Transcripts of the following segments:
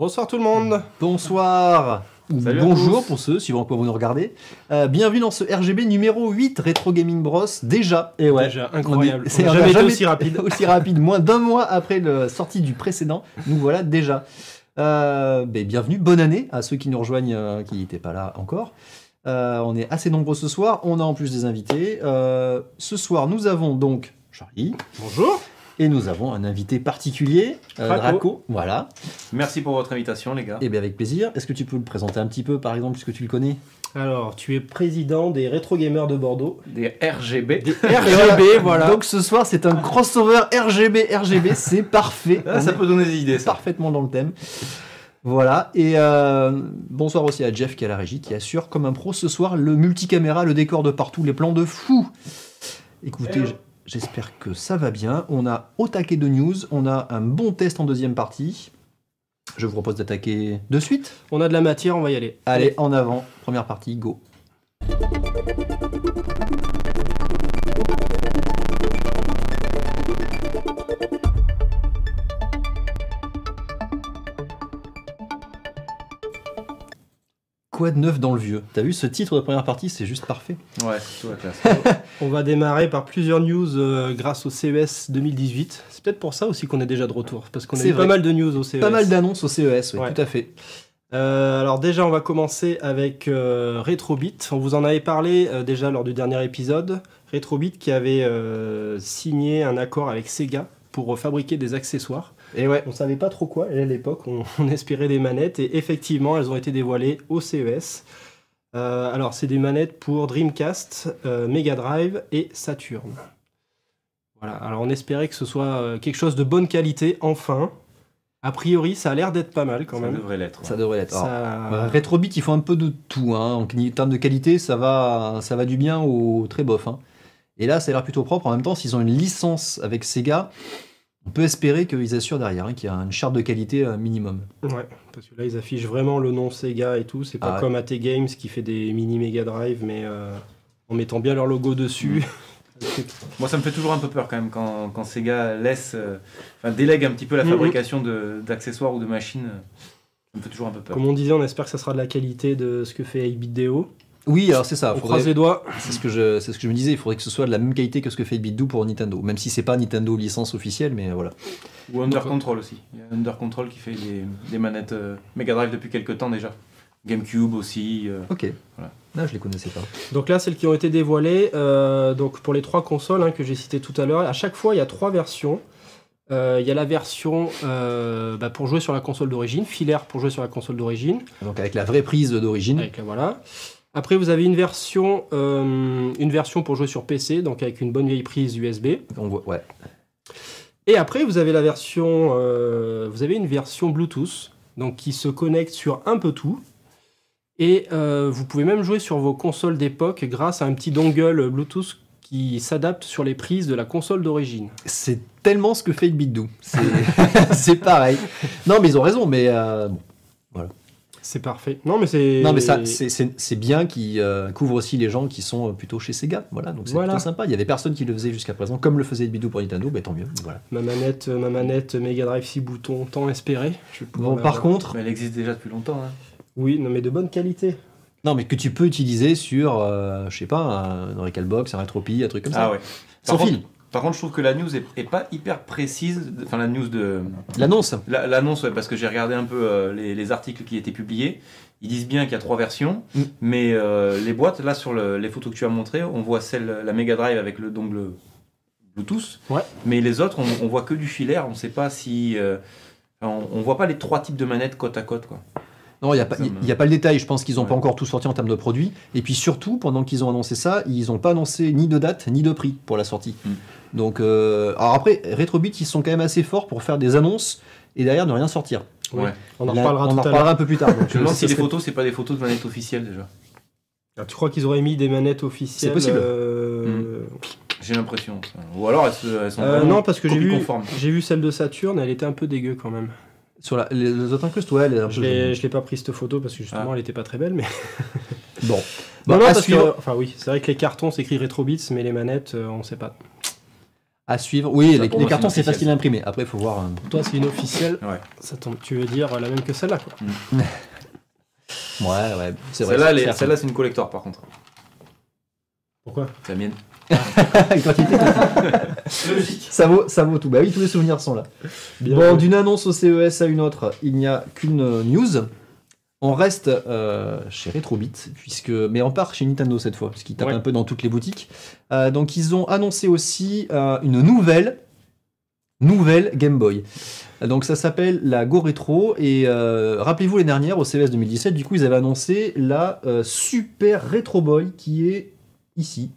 Bonsoir tout le monde. Bonsoir ou Salut à bonjour tous. pour ceux suivant quoi vous nous regardez. Bienvenue dans ce RGB numéro 8 Retro Gaming Bros. Déjà, et ouais, Déjà incroyable. C'est On a jamais été aussi rapide. aussi rapide, moins d'un mois après la sortie du précédent. Nous voilà déjà. Bienvenue, bonne année à ceux qui nous rejoignent, qui n'étaient pas là encore. On est assez nombreux ce soir. On a en plus des invités. Ce soir, nous avons donc Charlie. Bonjour. Et nous avons un invité particulier, Draco. Voilà. Merci pour votre invitation, les gars. Et bien avec plaisir. Est-ce que tu peux le présenter un petit peu, par exemple, puisque tu le connais? Alors, tu es président des Rétro Gamers de Bordeaux. Des RGB. Des RGB, voilà. Donc ce soir, c'est un crossover RGB, c'est parfait. Ah, ça peut donner des idées, ça. Parfaitement dans le thème. Voilà, et bonsoir aussi à Jeff qui est à la régie, qui assure comme un pro ce soir le multicaméra, le décor de partout, les plans de fou. Écoutez, j'espère que ça va bien. On a au taquet de news, on a un bon test en deuxième partie. Je vous propose d'attaquer de suite. On a de la matière, on va y aller. Allez, en avant, première partie, go. Quoi de neuf dans le vieux? T'as vu ce titre de première partie, c'est juste parfait. Ouais, c'est tout la classe. On va démarrer par plusieurs news grâce au CES 2018. C'est peut-être pour ça aussi qu'on est déjà de retour, parce qu'on a C'est eu vrai. pas mal de news au CES. Pas mal d'annonces au CES, oui, Ouais. tout à fait. Alors déjà, on va commencer avec Retrobit. On vous en avait parlé déjà lors du dernier épisode. Retrobit qui avait signé un accord avec Sega pour fabriquer des accessoires. Et ouais. On savait pas trop quoi à l'époque, on espérait des manettes et effectivement elles ont été dévoilées au CES. Alors c'est des manettes pour Dreamcast, Mega Drive et Saturn. Voilà, alors on espérait que ce soit quelque chose de bonne qualité enfin. A priori ça a l'air d'être pas mal quand Ça même. devrait l'être. Ouais. Ça devrait l'être. Ça- Alors, Retrobit, il faut un peu de tout. Hein. En termes de qualité, ça va du bien au très bof. Hein. Et là, ça a l'air plutôt propre. En même temps, s'ils ont une licence avec Sega, on peut espérer qu'ils assurent derrière, hein, qu'il y a une charte de qualité minimum. Ouais, parce que là ils affichent vraiment le nom Sega et tout. C'est pas Ah ouais. comme AT Games qui fait des mini Mega Drive, mais en mettant bien leur logo dessus. Moi, ça me fait toujours un peu peur quand même quand Sega délègue un petit peu la fabrication d'accessoires ou de machines. Ça me fait toujours un peu peur. Comme on disait, on espère que ça sera de la qualité de ce que fait 8BitDo. Oui, alors c'est ça. On croise les doigts. C'est ce que je me disais. Il faudrait que ce soit de la même qualité que ce que fait BitDo pour Nintendo. Même si c'est pas Nintendo licence officielle, mais voilà. Ou Under Control aussi. Il y a Under Control qui fait des manettes Mega Drive depuis quelques temps déjà. GameCube aussi. Ok. Voilà. Là, je les connaissais pas. Donc là, celles qui ont été dévoilées, donc pour les trois consoles hein, que j'ai citées tout à l'heure, à chaque fois il y a trois versions. Il y a la version pour jouer sur la console d'origine, filaire pour jouer sur la console d'origine. Donc avec la vraie prise d'origine. Avec voilà. Après, vous avez une version pour jouer sur PC, donc avec une bonne vieille prise USB. On voit, ouais. Et après, vous avez la version, vous avez une version Bluetooth, donc qui se connecte sur un peu tout. Et vous pouvez même jouer sur vos consoles d'époque grâce à un petit dongle Bluetooth qui s'adapte sur les prises de la console d'origine. C'est tellement ce que fait BitDo. C'est pareil. Non, mais ils ont raison. Mais bon, voilà. C'est parfait. Non, mais c'est. Non, mais ça, c'est bien qu'ils couvrent aussi les gens qui sont plutôt chez Sega. Voilà, donc c'est Voilà. plutôt sympa. Il y avait personne qui le faisait jusqu'à présent, comme le faisait BitDo pour Nintendo. Ben tant mieux. Voilà. Ma manette Mega Drive 6 boutons, tant espéré. Je vais pouvoir Bon, par l'avoir. contre, Mais elle existe déjà depuis longtemps. Hein. Oui, non, mais de bonne qualité. non, mais que tu peux utiliser sur, je sais pas, un Recalbox, un Retropie, un truc comme ça. Ah ouais. Sans fil. Par contre, je trouve que la news est pas hyper précise. Enfin, la news de. L'annonce. L'annonce, ouais, parce que j'ai regardé un peu les articles qui étaient publiés. Ils disent bien qu'il y a trois versions, mais les boîtes, là, sur les photos que tu as montrées, on voit la Mega Drive avec le dongle Bluetooth. Ouais. Mais les autres, on voit que du filaire. On ne sait pas si. On voit pas les trois types de manettes côte à côte, quoi. Non, il n'y a pas le détail. Je pense qu'ils n'ont pas Ouais. encore tout sorti en termes de produits. Et puis surtout, pendant qu'ils ont annoncé ça, ils n'ont pas annoncé ni de date, ni de prix pour la sortie. Donc, alors après, Retrobit, ils sont quand même assez forts pour faire des annonces et derrière ne rien sortir. Oui. Ouais. On en Là, reparlera on en tout à reparlera l'heure. un peu plus tard. Donc, Je me demande ce si les serait- photos, c'est pas des photos de manettes officielles déjà. Ah, tu crois qu'ils auraient mis des manettes officielles C'est possible. J'ai l'impression. Ça. Ou alors elles sont vraiment Non, parce que j'ai vu, copie-conformes. j'ai vu celle de Saturn, elle était un peu dégueu quand même. Sur les autres incrustes, ouais, elle est un peu- Je l'ai pas pris cette photo parce que justement elle était pas très belle, mais. Bon. Non, Bon, à parce suivre. que, enfin oui, c'est vrai que les cartons c'est écrit Retrobits, mais les manettes on sait pas. À suivre. Oui, Ça, pour les moi, cartons, c'est c'est une facile à imprimer. Après, il faut voir. Pour toi, c'est une officielle. Ouais. Ça tombe, tu veux dire la même que celle-là, quoi. Ouais, c'est vrai. Celle-là, c'est une collector par contre. Pourquoi? C'est la mienne. Logique. Ça vaut tout. Bah oui, tous les souvenirs sont là. Bien Bon, joué. d'une annonce au CES à une autre, il n'y a qu'une news. On reste chez Retrobit, mais on part chez Nintendo cette fois, parce qu'ils tapent Ouais. un peu dans toutes les boutiques. Donc ils ont annoncé aussi une nouvelle Game Boy. Donc ça s'appelle la Go Retro, et rappelez-vous les dernières, au CES 2017, du coup ils avaient annoncé la Super Retro Boy qui est ici.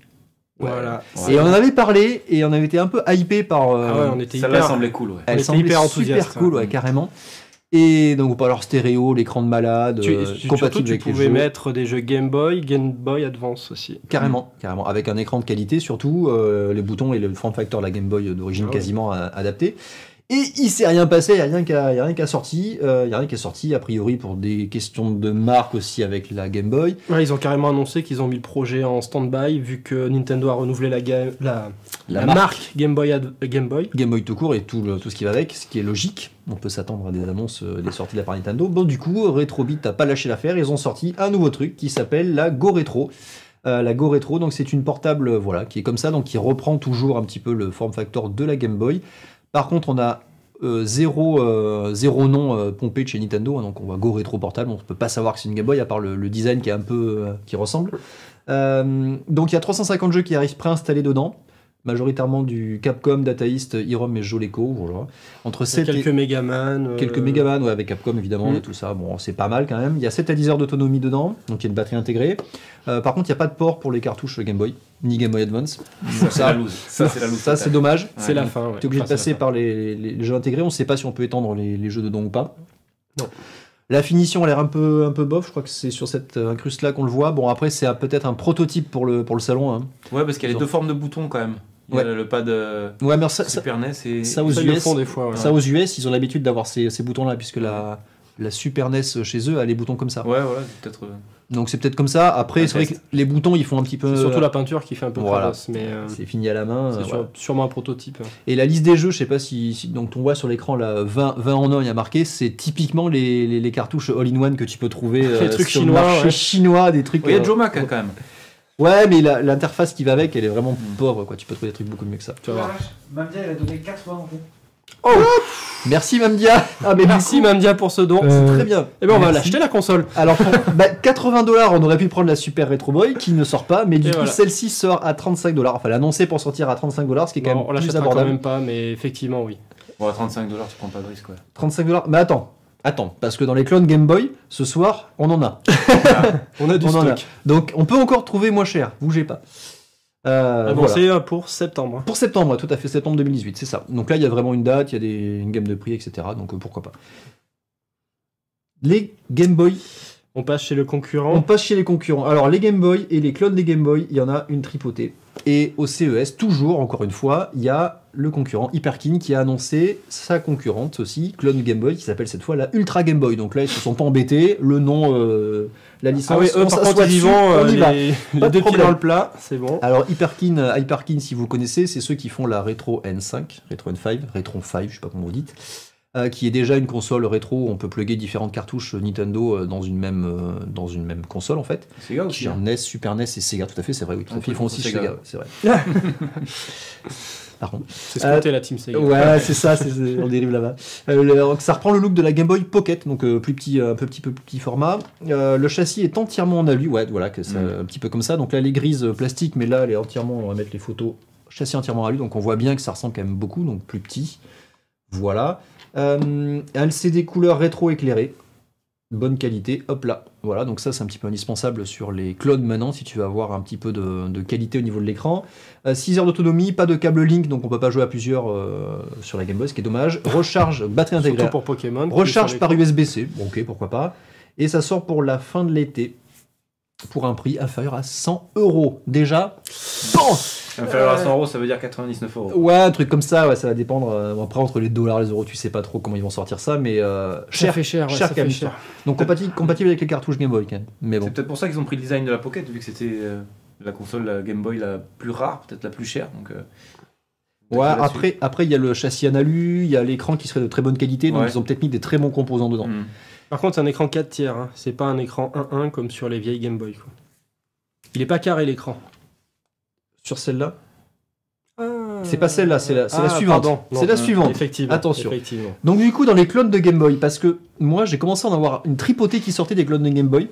Voilà. Ouais. Et on en avait parlé, et on avait été un peu hypé par... Ah ouais, on était Celle-là hyper. semblait cool, ouais. elle était semblait hyper super enthousiaste, cool, hein. ouais, carrément. Et donc, alors stéréo, l'écran de malade, Surtout, compatible tu avec les pouvais jeux. mettre des jeux Game Boy Advance aussi. Carrément, avec un écran de qualité surtout, les boutons et le form factor de la Game Boy d'origine Ah ouais. quasiment adapté. Et il s'est rien passé, il n'y a rien qui est sorti. Il y a rien qui est sorti, a priori, pour des questions de marque aussi avec la Game Boy. Ouais, ils ont carrément annoncé qu'ils ont mis le projet en stand-by vu que Nintendo a renouvelé la marque Game Boy. Game Boy tout court et tout ce qui va avec, ce qui est logique. On peut s'attendre à des annonces, des sorties de la part de Nintendo. Bon, du coup, Retrobit n'a pas lâché l'affaire. Ils ont sorti un nouveau truc qui s'appelle la Go Retro. La Go Retro, donc c'est une portable, voilà, qui est comme ça, donc qui reprend toujours un petit peu le form factor de la Game Boy. Par contre, on a zéro nom pompé de chez Nintendo, hein, donc on voit Go Retro portable. On ne peut pas savoir que c'est une Game Boy à part le design qui est un peu qui ressemble. Donc il y a 350 jeux qui arrivent préinstallés dedans. Majoritairement du Capcom, Data East, Irem et Jaleco. Voilà. Entre Il y a 7 quelques Megaman. Quelques Megaman, ouais, avec Capcom évidemment et tout ça. Bon, c'est pas mal quand même. Il y a 7 à 10 heures d'autonomie dedans, donc il y a une batterie intégrée. Par contre, il n'y a pas de port pour les cartouches Game Boy, ni Game Boy Advance. Ça, c'est la loose. Ça, c'est la loose. Ça, c'est dommage. C'est la fin. Ouais. Tu es obligé de Enfin, c'est passer la fin. par les jeux intégrés. On ne sait pas si on peut étendre les jeux dedans ou pas. Non. La finition a l'air un peu bof. Je crois que c'est sur cette incruste-là qu'on le voit. Bon, après, c'est peut-être un prototype pour le salon. Hein. Ouais, parce qu'il y a les deux formes de boutons quand même. Il y a le pad Ouais, mais ça, Super NES et. ça aux Ça, ils le US, font des fois. Ouais. ça aux US, ils ont l'habitude d'avoir ces boutons-là, puisque la Super NES chez eux a les boutons comme ça. Ouais, voilà, c'est peut-être. Donc c'est peut-être comme ça. Après, Un c'est vrai que test. les boutons, ils font un petit peu. C'est surtout la peinture qui fait un peu Voilà. cravasse, mais C'est fini à la main. c'est voilà. sûrement un prototype. Et la liste des jeux, je sais pas si donc on voit sur l'écran là 20 en un, il y a marqué, c'est typiquement les cartouches all-in-one que tu peux trouver Les trucs sur chinois, le marché ouais. chinois, des trucs. Il y a Joe Mac hein, quand même. Ouais, mais l'interface qui va avec, elle est vraiment pauvre quoi. Tu peux trouver des trucs beaucoup mieux que ça. Tu vas voir. Mamdia, elle a donné 80 euros. Merci Mamdia. Ah mais Merci Mamdia pour ce don. c'est très bien. Eh ben on va Merci. l'acheter la console. Alors pour $80, on aurait pu prendre la Super Retro Boy qui ne sort pas, mais du Et coup voilà. celle-ci sort à $35. Enfin, elle est annoncée pour sortir à $35, ce qui est quand Bon, même on plus l'achètera quand abordable. même pas, mais effectivement oui. Bon, à $35, tu prends pas de risque, ouais. $35. Mais attends, parce que dans les clones Game Boy, ce soir, on en a. On a du On en a. stock. Donc on peut encore trouver moins cher, bougez pas. Voilà. Annoncé pour septembre. Pour septembre, tout à fait, septembre 2018, c'est ça. Donc là, il y a vraiment une date, il y a une gamme de prix, etc. Donc pourquoi pas. Les Game Boy, On passe chez le on concurrent. passe chez les concurrents. Alors les Game Boy et les clones des Game Boy, il y en a une tripotée. Et au CES, toujours, encore une fois, il y a le concurrent Hyperkin qui a annoncé sa concurrente aussi, clone Game Boy, qui s'appelle cette fois la Ultra Game Boy. Donc là, ils se sont pas embêtés. Le nom, la licence, Ah oui, eux on par s'assoit contre ils y dessus, vont on y va. les Pas de deux pieds problème. dans le plat, c'est bon. Alors Hyperkin, si vous connaissez, c'est ceux qui font la Retro N5, Retro N5, Retron 5, je sais pas comment vous dites, qui est déjà une console rétro où on peut plugger différentes cartouches Nintendo dans une même console en fait. Sega aussi. Qui est Hein. NES, Super NES et Sega, tout à fait, c'est vrai, oui, tout à On fait, ils peut font aussi chez Sega. Sega, c'est vrai. Pardon. C'est ce côté la Team Sega. Ouais, c'est ça, on dérive là-bas. Ça reprend le look de la Game Boy Pocket, donc plus petit, un peu plus petit format. Le châssis est entièrement en alu, ouais, voilà, que c'est un petit peu comme ça. Donc là, elle est grise plastique, mais là, elle est entièrement, on va mettre les photos, châssis entièrement en alu, donc on voit bien que ça ressemble quand même beaucoup, donc plus petit. Voilà. Un LCD couleur rétro éclairé. Bonne qualité, hop là. Voilà, donc ça c'est un petit peu indispensable sur les clones maintenant si tu veux avoir un petit peu de qualité au niveau de l'écran. 6 heures d'autonomie, pas de câble Link, donc on peut pas jouer à plusieurs sur la Game Boy, ce qui est dommage. Recharge, batterie intégrée. Surtout pour Pokémon. Recharge par USB-C, bon, ok, pourquoi pas. Et ça sort pour la fin de l'été, pour un prix inférieur à 100 €. Déjà, bon, Inférieur à 100 €, ça veut dire 99 €. ouais, un truc comme ça, ouais, ça va dépendre. Après, entre les dollars et les euros, tu sais pas trop comment ils vont sortir ça, mais Ça cher. fait cher, ouais, cher ça quand même. fait cher. Donc compatible avec les cartouches Game Boy, quand même. Mais bon. C'est peut-être pour ça qu'ils ont pris le design de la Pocket, vu que c'était la console la Game Boy la plus rare, peut-être la plus chère. Donc, Ouais, là-dessus. après il y a le châssis en alu, il y a l'écran qui serait de très bonne qualité, donc Ouais. ils ont peut-être mis des très bons composants dedans. Mm. Par contre, c'est un écran 4 tiers. Hein. C'est pas un écran 1.1 comme sur les vieilles Game Boy. Quoi. Il est pas carré l'écran. Sur celle-là, c'est pas celle-là, c'est la suivante. Pardon. C'est la suivante. Effectivement. Attention. Effectivement. Donc du coup, dans les clones de Game Boy, parce que moi j'ai commencé à en avoir une tripotée qui sortait des clones de Game Boy,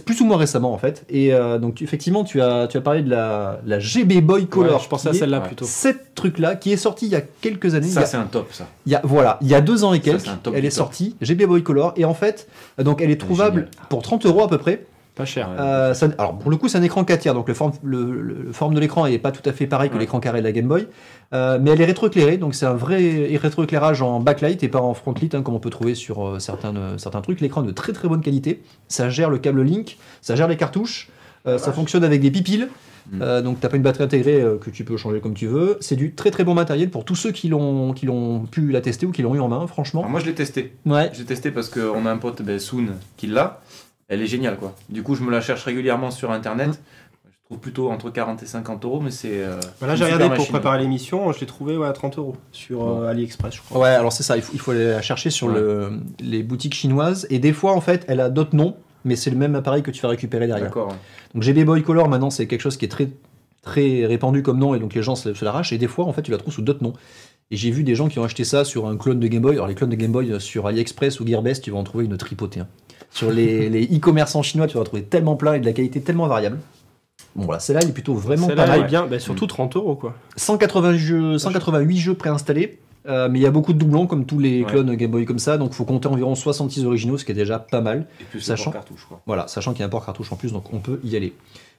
plus ou moins récemment en fait. Et donc effectivement, tu as parlé de la GB Boy Color. Ouais, je pensais à qui est celle-là ouais. plutôt. Cette truc-là qui est sorti il y a quelques années. Ça, c'est un top, ça. Voilà, il y a 2 ans et Ça, quelques, c'est un top elle du est top. sortie, GB Boy Color, et en fait, donc elle est trouvable géniale. pour 30 € à peu près. Pas cher. Ouais. Alors pour le coup, c'est un écran 4 tiers, donc le forme de l'écran est pas tout à fait pareil que Ouais. l'écran carré de la Game Boy, mais elle est rétroéclairée, donc c'est un vrai rétroéclairage en backlight et pas en frontlight, hein, comme on peut trouver sur certains trucs. L'écran est de très très bonne qualité, ça gère le câble Link, ça gère les cartouches, ça fonctionne avec des pipiles. Donc t'as pas une batterie intégrée que tu peux changer comme tu veux. C'est du très très bon matériel pour tous ceux qui l'ont pu la tester ou qui l'ont eu en main, franchement. Alors moi, je l'ai testé. Ouais. J'ai testé parce qu'on a un pote, Soon, qui l'a. Elle est géniale, quoi. Du coup, je me la cherche régulièrement sur Internet. Je trouve plutôt entre 40 et 50 €, mais c'est. Voilà, une j'ai super regardé pour machine. préparer l'émission, je l'ai trouvé à 30 € sur Bon. AliExpress, je crois. Ouais, alors c'est ça, il faut aller la chercher sur Ouais. les boutiques chinoises. Et des fois, en fait, elle a d'autres noms, mais c'est le même appareil que tu vas récupérer derrière. D'accord. Ouais. Donc GB Boy Color, maintenant, c'est quelque chose qui est très, très répandu comme nom, et donc les gens se l'arrachent. Et des fois, en fait, tu la trouves sous d'autres noms. Et j'ai vu des gens qui ont acheté ça sur un clone de Game Boy. Alors, les clones de Game Boy sur AliExpress ou Gearbest, tu vas en trouver une tripotée. Hein. Sur les e-commerçants chinois, tu vas en trouver tellement plein et de la qualité tellement variable. Bon, voilà, celle-là, elle est plutôt vraiment Celle-là, pas elle mal. est bien, bah, surtout 30 € quoi. 188 jeux préinstallés, mais il y a beaucoup de doublons comme tous les Ouais. clones Game Boy comme ça, donc il faut compter environ 66 originaux, ce qui est déjà pas mal. Et plus Sachant- le cartouche, quoi. Voilà, sachant qu'il y a un port cartouche en plus, donc on peut y aller.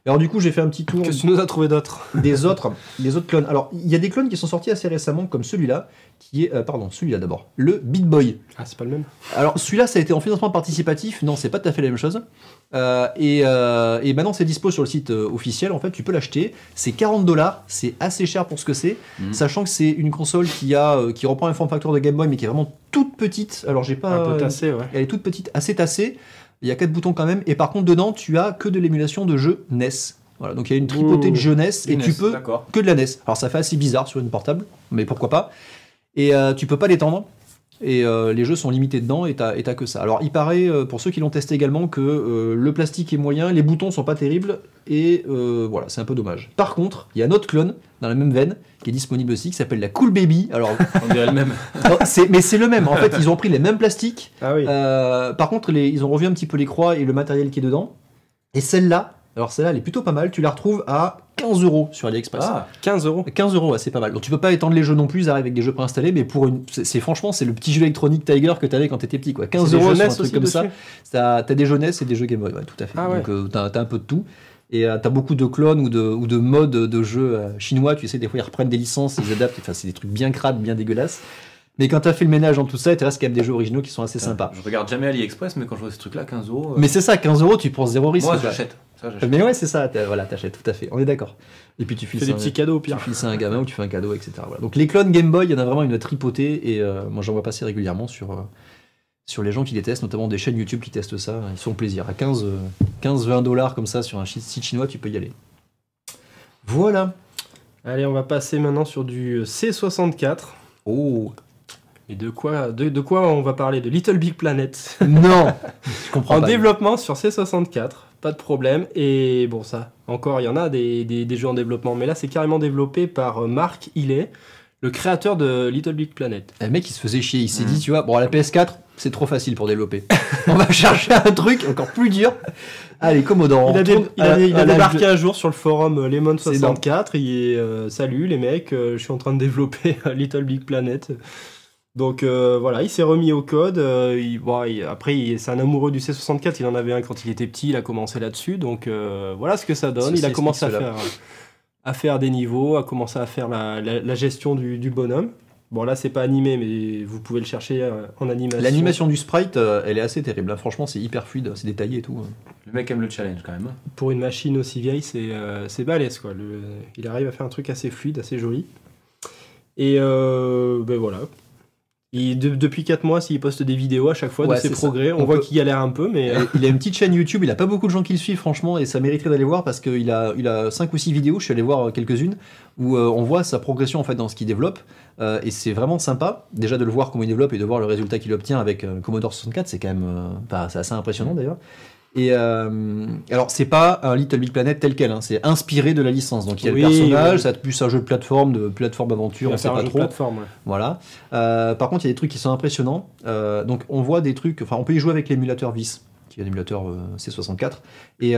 Alors du coup, j'ai fait un petit tour Qu'est-ce que tu nous as trouvé d'autres? des autres clones. Alors, il y a des clones qui sont sortis assez récemment, comme celui-là, qui est, celui-là d'abord, le Beat Boy. Ah, c'est pas le même. Alors celui-là, ça a été en financement participatif. Non, c'est pas tout à fait la même chose. Et maintenant, c'est dispo sur le site officiel. En fait, tu peux l'acheter. C'est 40 $. C'est assez cher pour ce que c'est. Mhm. Sachant que c'est une console qui reprend un form factor de Game Boy, mais qui est vraiment toute petite. Alors, j'ai pas. Un peu tassé, ouais. Elle est toute petite, assez tassée. Il y a 4 boutons quand même. Et par contre, dedans, tu as que de l'émulation de jeux NES. Voilà, donc il y a une tripotée de jeux NES et Une tu NES, peux D'accord. que de la NES. Alors ça fait assez bizarre sur une portable, mais pourquoi pas. Et tu peux pas l'étendre. Et les jeux sont limités dedans et t'as que ça. Alors il paraît, pour ceux qui l'ont testé également, que le plastique est moyen, les boutons sont pas terribles, et voilà, c'est un peu dommage. Par contre, il y a un autre clone, dans la même veine, qui est disponible aussi, qui s'appelle la Cool Baby. Alors, On dirait le même. non, mais c'est le même, en fait, ils ont pris les mêmes plastiques. Ah oui. Par contre, ils ont revu un petit peu les croix et le matériel qui est dedans. Et celle-là, elle est plutôt pas mal, tu la retrouves à 15 € sur AliExpress. Ah, 15 €. 15 €, ouais, c'est pas mal. Donc tu peux pas étendre les jeux non plus, ils arrivent avec des jeux préinstallés, mais franchement, c'est le petit jeu électronique Tiger que t'avais quand t'étais petit, quoi. 15 C'est des € sur un jeunesses truc aussi comme dessus. ça. T'as des jeunesses et des jeux Game Boy, ouais, tout à fait. Ah ouais. Donc t'as un peu de tout. Et t'as beaucoup de clones ou de modes de jeux chinois, tu sais, des fois ils reprennent des licences, ils adaptent, enfin c'est des trucs bien crades, bien dégueulasses. Mais quand t'as fait le ménage dans tout ça, il te reste quand même des jeux originaux qui sont assez sympas. je regarde jamais AliExpress, mais quand je vois ce truc-là, 15 €. Mais c'est ça, 15 €, tu prends zéro risque. moi, quoi. j'achète. Ça, j'achète. Mais ouais, c'est ça, voilà, t'achètes, tout à fait, on est d'accord. Et puis tu files Fais ça des petits cadeaux au tu pire. files ça à un gamin ou tu fais un cadeau, etc. Voilà. Donc les clones Game Boy, il y en a vraiment une tripotée, et moi j'en vois passer régulièrement sur les gens qui les testent, notamment des chaînes YouTube qui testent ça, ils se font plaisir. À 15-20 $ comme ça sur un site chinois, tu peux y aller. Voilà. Allez, on va passer maintenant sur du C64. Oh Et de quoi on va parler? De Little Big Planet. non, je comprends En pas. développement sur C64, pas de problème. Et bon, ça, encore, il y en a des jeux en développement. Mais là, c'est carrément développé par Mark Healey, le créateur de Little Big Planet. Le mec il se faisait chier, il s'est dit, tu vois, bon, la PS4, c'est trop facile pour développer. On va chercher un truc encore plus dur. Allez, Commodore. Il a, on dé- retourne il a- à il a l'âge débarqué de- un jour sur le forum C'est Lemon64. Il est salut les mecs, je suis en train de développer Little Big Planet. Donc voilà, il s'est remis au code. Après, c'est un amoureux du C64. Il en avait un quand il était petit. Il a commencé là-dessus. Donc voilà ce que ça donne. Ceci Il a commencé explique à faire des niveaux, à commencer à faire la gestion du bonhomme. Bon là, c'est pas animé, mais vous pouvez le chercher en animation. L'animation du sprite, elle est assez terrible. Hein. Franchement, c'est hyper fluide, c'est détaillé et tout. Le mec aime le challenge quand même. Pour une machine aussi vieille, c'est balèze quoi. Il arrive à faire un truc assez fluide, assez joli. Et ben voilà. Depuis 4 mois, s'il poste des vidéos à chaque fois Ouais, de ses c'est ça. progrès, on On voit peut- qu'il galère un peu, mais Il a une petite chaîne YouTube, il a pas beaucoup de gens qui le suivent franchement et ça mériterait d'aller voir parce qu'il a 5 ou 6 vidéos, je suis allé voir quelques-unes où on voit sa progression en fait dans ce qu'il développe et c'est vraiment sympa déjà de le voir comment il développe et de voir le résultat qu'il obtient avec Commodore 64, c'est quand même enfin, c'est assez impressionnant d'ailleurs. Et alors c'est pas un Little Big Planet tel quel, hein, c'est inspiré de la licence. Donc il y a Oui, le personnage, oui. ça a plus un jeu de plateforme aventure, il on va sait faire un pas jeu de trop. plateforme. Ouais. Voilà. Par contre, il y a des trucs qui sont impressionnants. Donc, on voit des trucs. Enfin, on peut y jouer avec l'émulateur VIS, qui est un émulateur C64. Et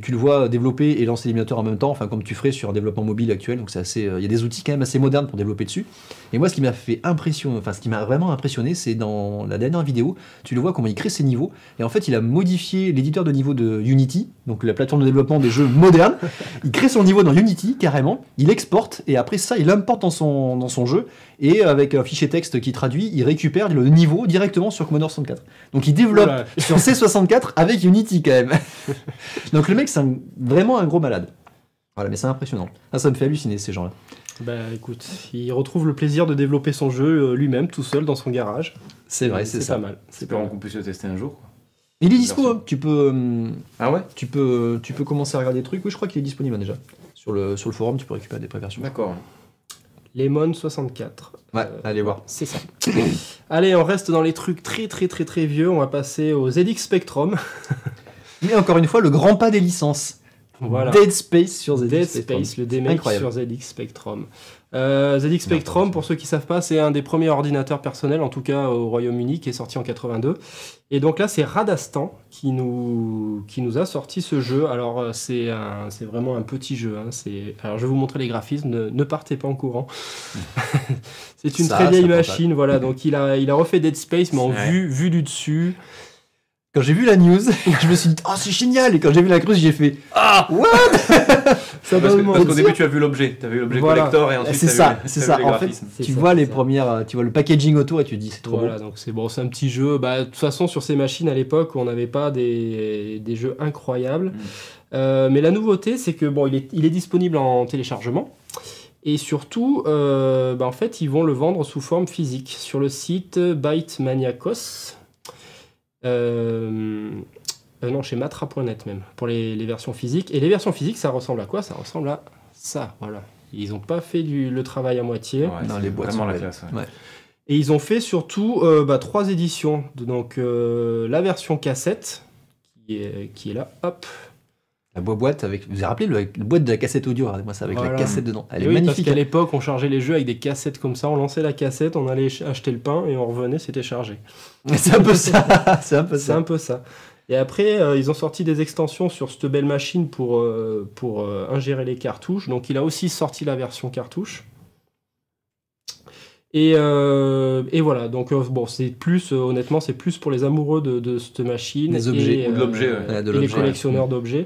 tu le vois développer et lancer l'émulateur en même temps, enfin, comme tu ferais sur un développement mobile actuel. Donc, c'est assez. Il y a des outils quand même assez modernes pour développer dessus. Et moi, ce qui m'a fait impressionner, enfin, ce qui m'a vraiment impressionné, c'est dans la dernière vidéo, tu le vois comment il crée ses niveaux. Et en fait, il a modifié l'éditeur de niveau de Unity, donc la plateforme de développement des jeux modernes. Il crée son niveau dans Unity carrément. Il exporte et après ça, il importe dans son jeu. Et avec un fichier texte qui traduit, il récupère le niveau directement sur Commodore 64. Donc il développe Voilà. sur C64 avec Unity quand même. Donc le mec, c'est vraiment un gros malade. Voilà, mais c'est impressionnant. Ça me fait halluciner ces gens-là. Bah écoute, il retrouve le plaisir de développer son jeu lui-même, tout seul, dans son garage. C'est vrai, c'est ça. pas mal. C'est pas Espérons mal. qu'on puisse le tester un jour. Quoi. Il est dispo, hein. Ah ouais? Tu peux commencer à regarder des trucs. Oui, je crois qu'il est disponible hein, déjà. Sur le forum, tu peux récupérer des préversions. D'accord. Lemon 64. Ouais, allez voir. C'est ça. Allez, on reste dans les trucs très vieux. On va passer aux ZX Spectrum. Mais encore une fois, le grand pas des licences. Voilà. Dead Space sur ZX Dead Spectrum. Space, le démake Incroyable. sur ZX Spectrum. ZX Spectrum, pour ceux qui ne savent pas, c'est un des premiers ordinateurs personnels, en tout cas au Royaume-Uni, qui est sorti en 82. Et donc là, c'est Radastan qui nous a sorti ce jeu. Alors, c'est vraiment un petit jeu. Hein. Alors, je vais vous montrer les graphismes. Ne partez pas en courant. C'est une Ça, très vieille ça prend machine. Voilà. Donc, il a refait Dead Space, mais en Ouais. vue du dessus. Quand j'ai vu la news, je me suis dit, oh, c'est génial! Et quand j'ai vu la creuse, j'ai fait, ah, what? Ça Parce donne qu'au envie. début, tu as vu l'objet. Tu as vu l'objet Voilà. collector et ensuite C'est t'as ça, vu c'est t'as ça. vu les En fait, graphismes. C'est tu ça, vois c'est les ça. premières, tu vois le packaging autour et tu te dis, c'est trop Voilà, donc c'est bon, c'est un petit jeu. Bah, de toute façon, sur ces machines à l'époque, on n'avait pas des jeux incroyables. Mais la nouveauté, c'est que bon, il est disponible en téléchargement. Et surtout, en fait, ils vont le vendre sous forme physique sur le site Byte Maniacos. Non, chez Matra.net même, pour les versions physiques. Et les versions physiques, ça ressemble à quoi? Ça ressemble à ça, voilà. Ils n'ont pas fait le travail à moitié. Ouais, Non, c'est les boîtes vraiment sont la belles. classe. Ouais. Ouais. Et ils ont fait surtout 3 éditions. Donc la version cassette, qui est là, hop. La boîte avec, vous vous rappelez le boîte de la cassette audio, regardez-moi ça, avec Voilà. la cassette dedans. Elle Et est oui, magnifique. parce qu'à l'époque, on chargeait les jeux avec des cassettes comme ça. On lançait la cassette, on allait acheter le pain et on revenait, c'était chargé. C'est un peu ça. C'est un peu C'est ça. un peu ça. Et après, ils ont sorti des extensions sur cette belle machine pour ingérer les cartouches. Donc, il a aussi sorti la version cartouche. Et voilà. Donc, bon, c'est plus, honnêtement, c'est plus pour les amoureux de cette machine. Des objets. Et, Ou de l'objet, ouais. Ouais, de et les l'objet, collectionneurs d'objets.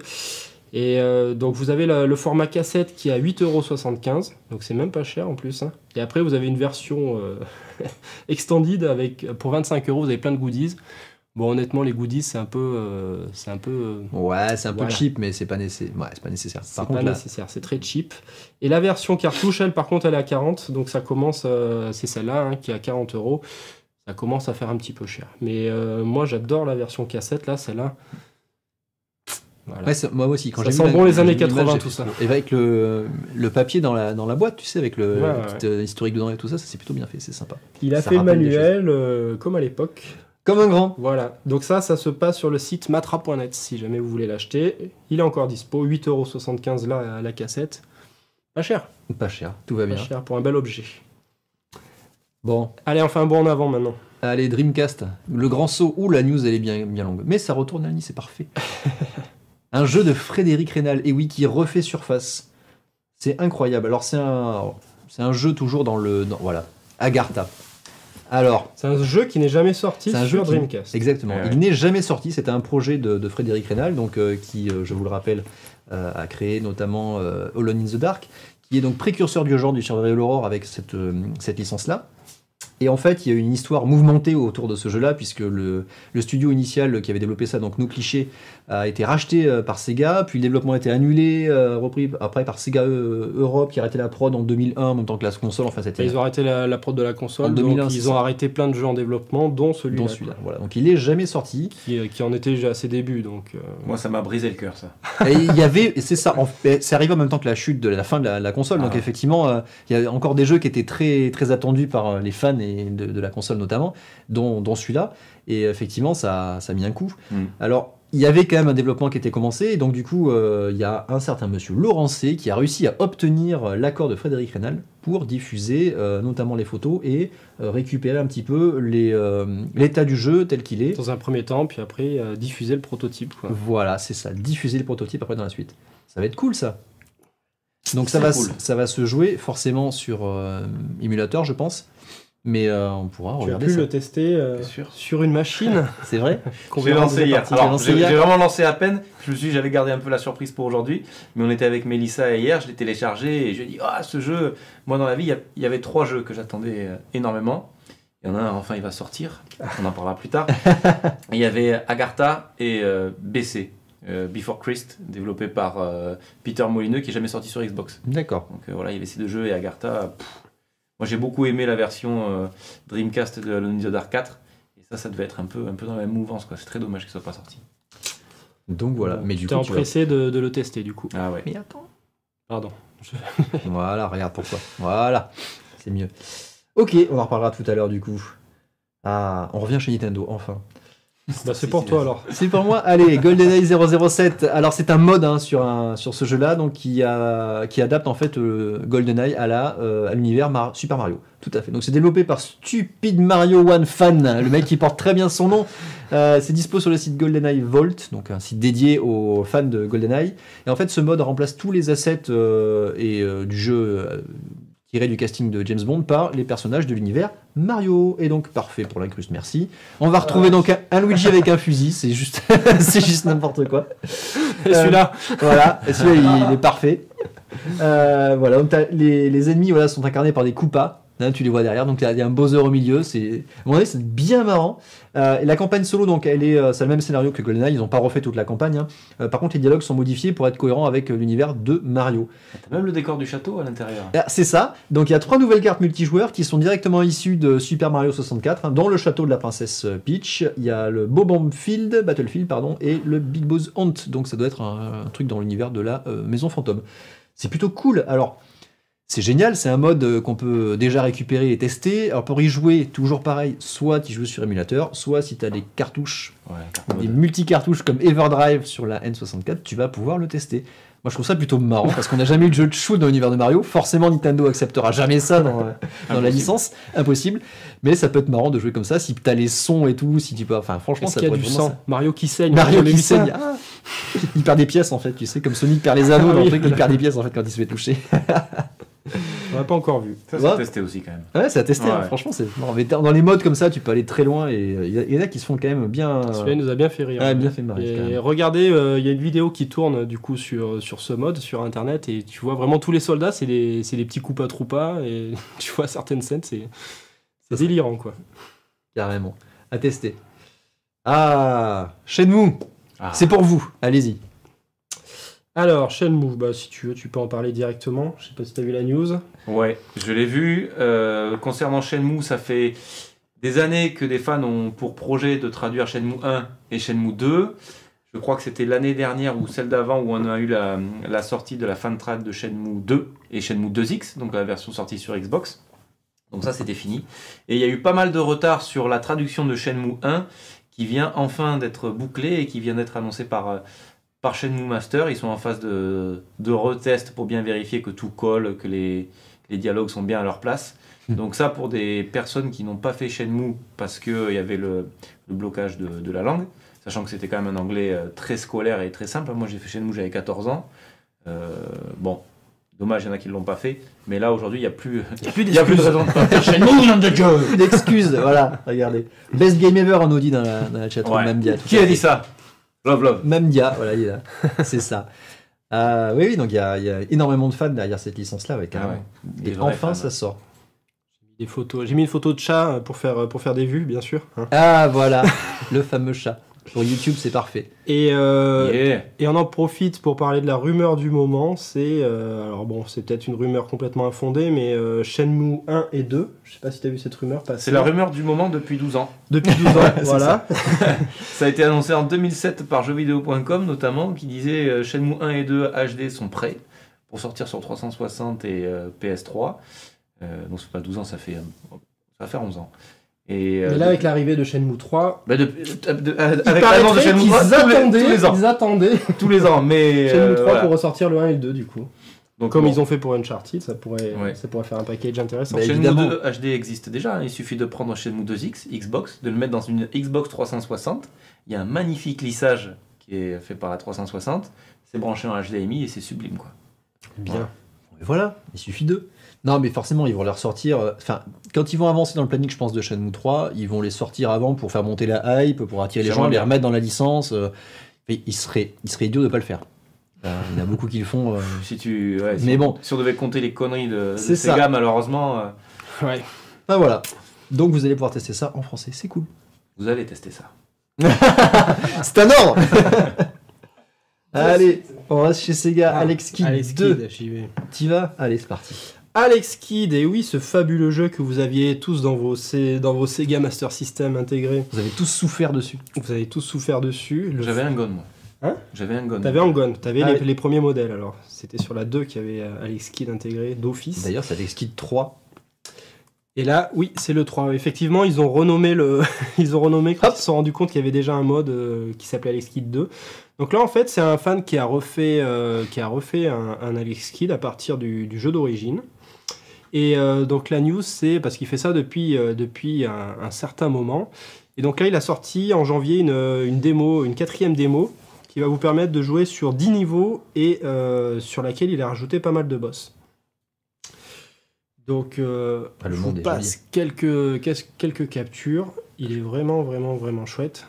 Et donc, vous avez le format cassette qui est à 8,75 €. Donc, c'est même pas cher en plus. Hein. Et après, vous avez une version extended pour 25 €. Vous avez plein de goodies. Bon, honnêtement, les goodies, c'est un peu. Ouais, c'est un peu Voilà. cheap, mais c'est pas nécessaire. Ouais, c'est pas nécessaire. C'est Par pas contre, là, nécessaire, c'est très cheap. Et la version cartouche, elle, par contre, elle est à 40. Donc ça commence, c'est celle-là hein, qui est à 40 €. Ça commence à faire un petit peu cher. Mais moi, j'adore la version cassette, là, celle-là. Voilà. ouais, moi aussi. Quand Ça j'ai sent vu bon les j'ai années vu l'image, 80, j'ai tout fait- ça. Et avec le papier dans la boîte, tu sais, avec le Ouais, petit historique dedans et tout ça, ça c'est plutôt bien fait, c'est sympa. Il a Ça fait le rappelle des manuel, comme à l'époque. Comme un grand. Voilà. Donc ça se passe sur le site matra.net, si jamais vous voulez l'acheter. Il est encore dispo, 8,75 € là, à la cassette. Pas cher, Pas cher, tout va pas bien. cher pour un bel objet. Bon, Allez, on fait un bond en avant maintenant. allez, Dreamcast. Le grand saut. Ouh, la news, elle est bien longue. Mais ça retourne à Annie, c'est parfait. Un jeu de Frédéric Rénal, et oui, qui refait surface. C'est incroyable. Alors, c'est un jeu toujours voilà, Agartha. Alors, C'est un jeu qui n'est jamais sorti c'est un sur jeu qui- Dreamcast. Exactement. Ouais. Il n'est jamais sorti. C'était un projet de Frédéric Rénal, donc, qui, je vous le rappelle, a créé notamment Alone in the Dark, qui est donc précurseur du genre du Survival Horror avec cette licence-là. Et en fait, il y a une histoire mouvementée autour de ce jeu-là, puisque le studio initial qui avait développé ça, donc No Cliché, a été racheté par Sega, puis le développement a été annulé, repris après par Sega Europe, qui a arrêté la prod en 2001, en même temps que la console. Enfin, c'était Ils ont arrêté la prod de la En console, 2001, donc c'est ils ont ça. arrêté plein de jeux en développement, dont celui-là. dont celui-là. Voilà. Donc il est jamais sorti. Qui en était déjà à ses débuts. Donc, Moi, ça m'a brisé le cœur, ça. Et il y avait, et c'est ça, c'est arrivé en même temps que la chute de la fin de la console. Ah Donc ouais. effectivement, il y a encore des jeux qui étaient très, très attendus par les fans et de la console notamment, dont celui-là. Et effectivement, ça a mis un coup. Alors, il y avait quand même un développement qui était commencé, et donc du coup, il y a un certain monsieur Laurencé qui a réussi à obtenir l'accord de Frédéric Reynal pour diffuser notamment les photos et récupérer un petit peu l'état du jeu tel qu'il est. dans un premier temps, puis après, diffuser le prototype. Quoi. Voilà, c'est ça, diffuser le prototype après dans la suite. Ça va être cool ça. Donc C'est cool. ça va se jouer forcément sur émulateur, je pense. Mais on pourra Tu as regarder pu ça. le tester Bien sûr. sur une machine C'est vrai. qu'on J'ai verra en lancé deuxième hier. partie. Alors, lancé j'ai hier. j'ai vraiment lancé à peine. Je me suis dit, j'avais gardé un peu la surprise pour aujourd'hui. Mais on était avec Mélissa hier, je l'ai téléchargé et je lui ai dit, ah, ce jeu, moi dans la vie, il y avait 3 jeux que j'attendais énormément. Il y en a un, enfin, il va sortir. On en parlera plus tard. Il y avait Agartha et BC, Before Christ, développé par Peter Molineux, qui n'est jamais sorti sur Xbox. D'accord. Donc voilà, il y avait ces 2 jeux et Agartha. Moi, j'ai beaucoup aimé la version Dreamcast de Alone in the Dark 4. Et ça devait être un peu dans la même mouvance, quoi. C'est très dommage qu'il soit pas sorti. Donc voilà. Mais du T'es coup, tu vas- empressé de le tester, du coup. Ah ouais. Mais attends. Pardon. Voilà, regarde pourquoi. Voilà, c'est mieux. Ok, on en reparlera tout à l'heure du coup. Ah, on revient chez Nintendo, enfin. Bah, c'est pour toi, alors. C'est pour moi. Allez, GoldenEye 007. Alors c'est un mode hein, sur ce jeu-là, donc qui adapte en fait GoldenEye à l'univers Super Mario. Tout à fait. Donc c'est développé par Stupid Mario One Fan, le mec qui porte très bien son nom. C'est dispo sur le site GoldenEye Vault, donc un site dédié aux fans de GoldenEye. Et en fait, ce mode remplace tous les assets du jeu tiré du casting de James Bond par les personnages de l'univers Mario. Et donc parfait pour l'incruste, merci. On va retrouver donc un Luigi avec un fusil, c'est juste, c'est juste n'importe quoi. Et celui-là, Voilà, et celui-là il est parfait. Voilà, donc les ennemis voilà, sont incarnés par des Koopas. Hein, tu les vois derrière, donc il y a un Bowser au milieu, c'est à mon avis, c'est bien marrant. Et la campagne solo, donc c'est le même scénario que GoldenEye, ils n'ont pas refait toute la campagne. Hein. Par contre, les dialogues sont modifiés pour être cohérents avec l'univers de Mario. T'as même le décor du château à l'intérieur. Ah, c'est ça, donc il y a 3 nouvelles cartes multijoueurs qui sont directement issues de Super Mario 64, hein, dont le château de la princesse Peach, il y a le Battlefield, et le Big Boss Hunt, donc ça doit être un truc dans l'univers de la maison fantôme. C'est plutôt cool, alors... C'est génial, c'est un mode qu'on peut déjà récupérer et tester. Alors pour y jouer, toujours pareil, soit tu joues sur émulateur, soit si tu as des cartouches, Ouais, des multi-cartouches comme Everdrive sur la N64, tu vas pouvoir le tester. Moi je trouve ça plutôt marrant parce qu'on n'a jamais eu de jeu de shoot dans l'univers de Mario. Forcément Nintendo acceptera jamais ça dans la licence, impossible. Mais ça peut être marrant de jouer comme ça si tu as les sons et tout, si tu peux. Enfin franchement est-ce ça qu'il y a pourrait du être vraiment sang Mario qui saigne. Mario on a qui vu ça. saigne. Ah il perd des pièces en fait, tu sais, comme Sonic perd les anneaux Ah dans le oui. truc, il perd des pièces en fait quand il se fait toucher. On l'a pas encore vu. Ça, Ouais. c'est testé aussi quand même. Ouais, c'est à tester, Ouais, hein, ouais. franchement, c'est marrant. Mais dans les modes comme ça, tu peux aller très loin et il y en a qui se font quand même bien. Celui-là il nous a bien fait rire. Ouais, bien fait marrer. Et quand même. regardez, il y a une vidéo qui tourne du coup sur ce mode sur internet et tu vois vraiment tous les soldats, c'est des petits Koopa Troopa et tu vois certaines scènes, c'est délirant quoi. Carrément. À tester. Ah, Shenmue, Ah. c'est pour vous. Allez-y. Alors, Shenmue, bah, si tu veux, tu peux en parler directement. Je sais pas si tu as vu la news. Ouais, je l'ai vu. Concernant Shenmue, ça fait des années que des fans ont pour projet de traduire Shenmue 1 et Shenmue 2. Je crois que c'était l'année dernière ou celle d'avant où on a eu la sortie de la fan trad de Shenmue 2 et Shenmue 2X, donc la version sortie sur Xbox. Donc ça, c'était fini. Et il y a eu pas mal de retard sur la traduction de Shenmue 1 qui vient enfin d'être bouclée et qui vient d'être annoncée par Shenmue Master. Ils sont en phase de retest pour bien vérifier que tout colle, que les dialogues sont bien à leur place. Donc ça, pour des personnes qui n'ont pas fait Shenmue parce qu'il y avait le blocage de la langue, sachant que c'était quand même un anglais très scolaire et très simple. Moi, j'ai fait Shenmue, j'avais 14 ans. Bon, dommage, il y en a qui ne l'ont pas fait. Mais là, aujourd'hui, il n'y a plus de raison de pas faire Shenmue, nom de Dieu. Une excuse, voilà, regardez. Best game ever, on nous dit dans la chatroom, Ouais. Mamdia. Qui a dit ça? Love. Mamdia, voilà, il est là. C'est ça. Oui, donc il y a énormément de fans derrière cette licence-là, ouais, carrément. Des Et vrais enfin, fans. ça sort. J'ai mis Des photos. J'ai mis une photo de chat pour faire des vues, bien sûr. Hein. Ah, voilà, le fameux chat. Pour YouTube, c'est parfait. Et on en profite pour parler de la rumeur du moment. Alors bon, c'est peut-être une rumeur complètement infondée, mais Shenmue 1 et 2. Je sais pas si tu as vu cette rumeur passer. C'est la rumeur du moment depuis 12 ans. Depuis 12 ans, voilà. Ça a été annoncé en 2007 par jeuxvideo.com notamment, qui disait Shenmue 1 et 2 HD sont prêts pour sortir sur 360 et PS3. Donc c'est pas 12 ans, ça va faire 11 ans. Et là, avec l'arrivée de Shenmue 3, avec l'annonce de Shenmue 3, ils attendaient tous les ans, mais Shenmue 3 voilà. pour ressortir le 1 et le 2 du coup. Donc, comme bon. ils ont fait pour Uncharted, ça pourrait faire un package intéressant. Bah, Shenmue évidemment. 2 HD existe déjà, il suffit de prendre Shenmue 2X, Xbox, de le mettre dans une Xbox 360. Il y a un magnifique lissage qui est fait par la 360, c'est branché en HDMI et c'est sublime quoi. Bien. Voilà, il suffit d'eux. Non, mais forcément, ils vont les ressortir. Enfin, quand ils vont avancer dans le planning, je pense, de Shenmue 3, ils vont les sortir avant pour faire monter la hype, pour attirer les gens, les remettre dans la licence. Il serait idiot de ne pas le faire. Il y en a beaucoup qui le font. Mais bon, si on devait compter les conneries de C'est Sega, ça. malheureusement, Ouais. Ah, voilà. Donc, vous allez pouvoir tester ça en français. C'est cool. vous allez tester ça. C'est un ordre. Allez, on reste chez Sega. Alex Kidd Alex 2. Kidd, j'y vais. T'y vas? Allez, c'est parti. Alex Kidd, et oui, ce fabuleux jeu que vous aviez tous dans vos Sega Master System intégrés. Vous avez tous souffert dessus. Vous avez tous souffert dessus. J'avais un gun, moi. Hein? J'avais un gun. T'avais Hang-On, t'avais Ah les premiers modèles alors. C'était sur la 2 qu'il y avait Alex Kidd intégré d'office. D'ailleurs, c'est Alex Kidd 3. Et là, oui, c'est le 3. Effectivement, ils ont renommé ils ont renommé quand ils se sont rendus compte qu'il y avait déjà un mode qui s'appelait Alex Kidd 2. Donc là, en fait, c'est un fan qui a refait un Alex Kidd à partir du jeu d'origine. Et donc la news, c'est parce qu'il fait ça depuis un certain moment. Et donc là, il a sorti en janvier une démo, une 4e démo, qui va vous permettre de jouer sur 10 niveaux et sur laquelle il a rajouté pas mal de boss. Donc, le je monde vous est passe quelques captures. Il est vraiment, vraiment, vraiment chouette.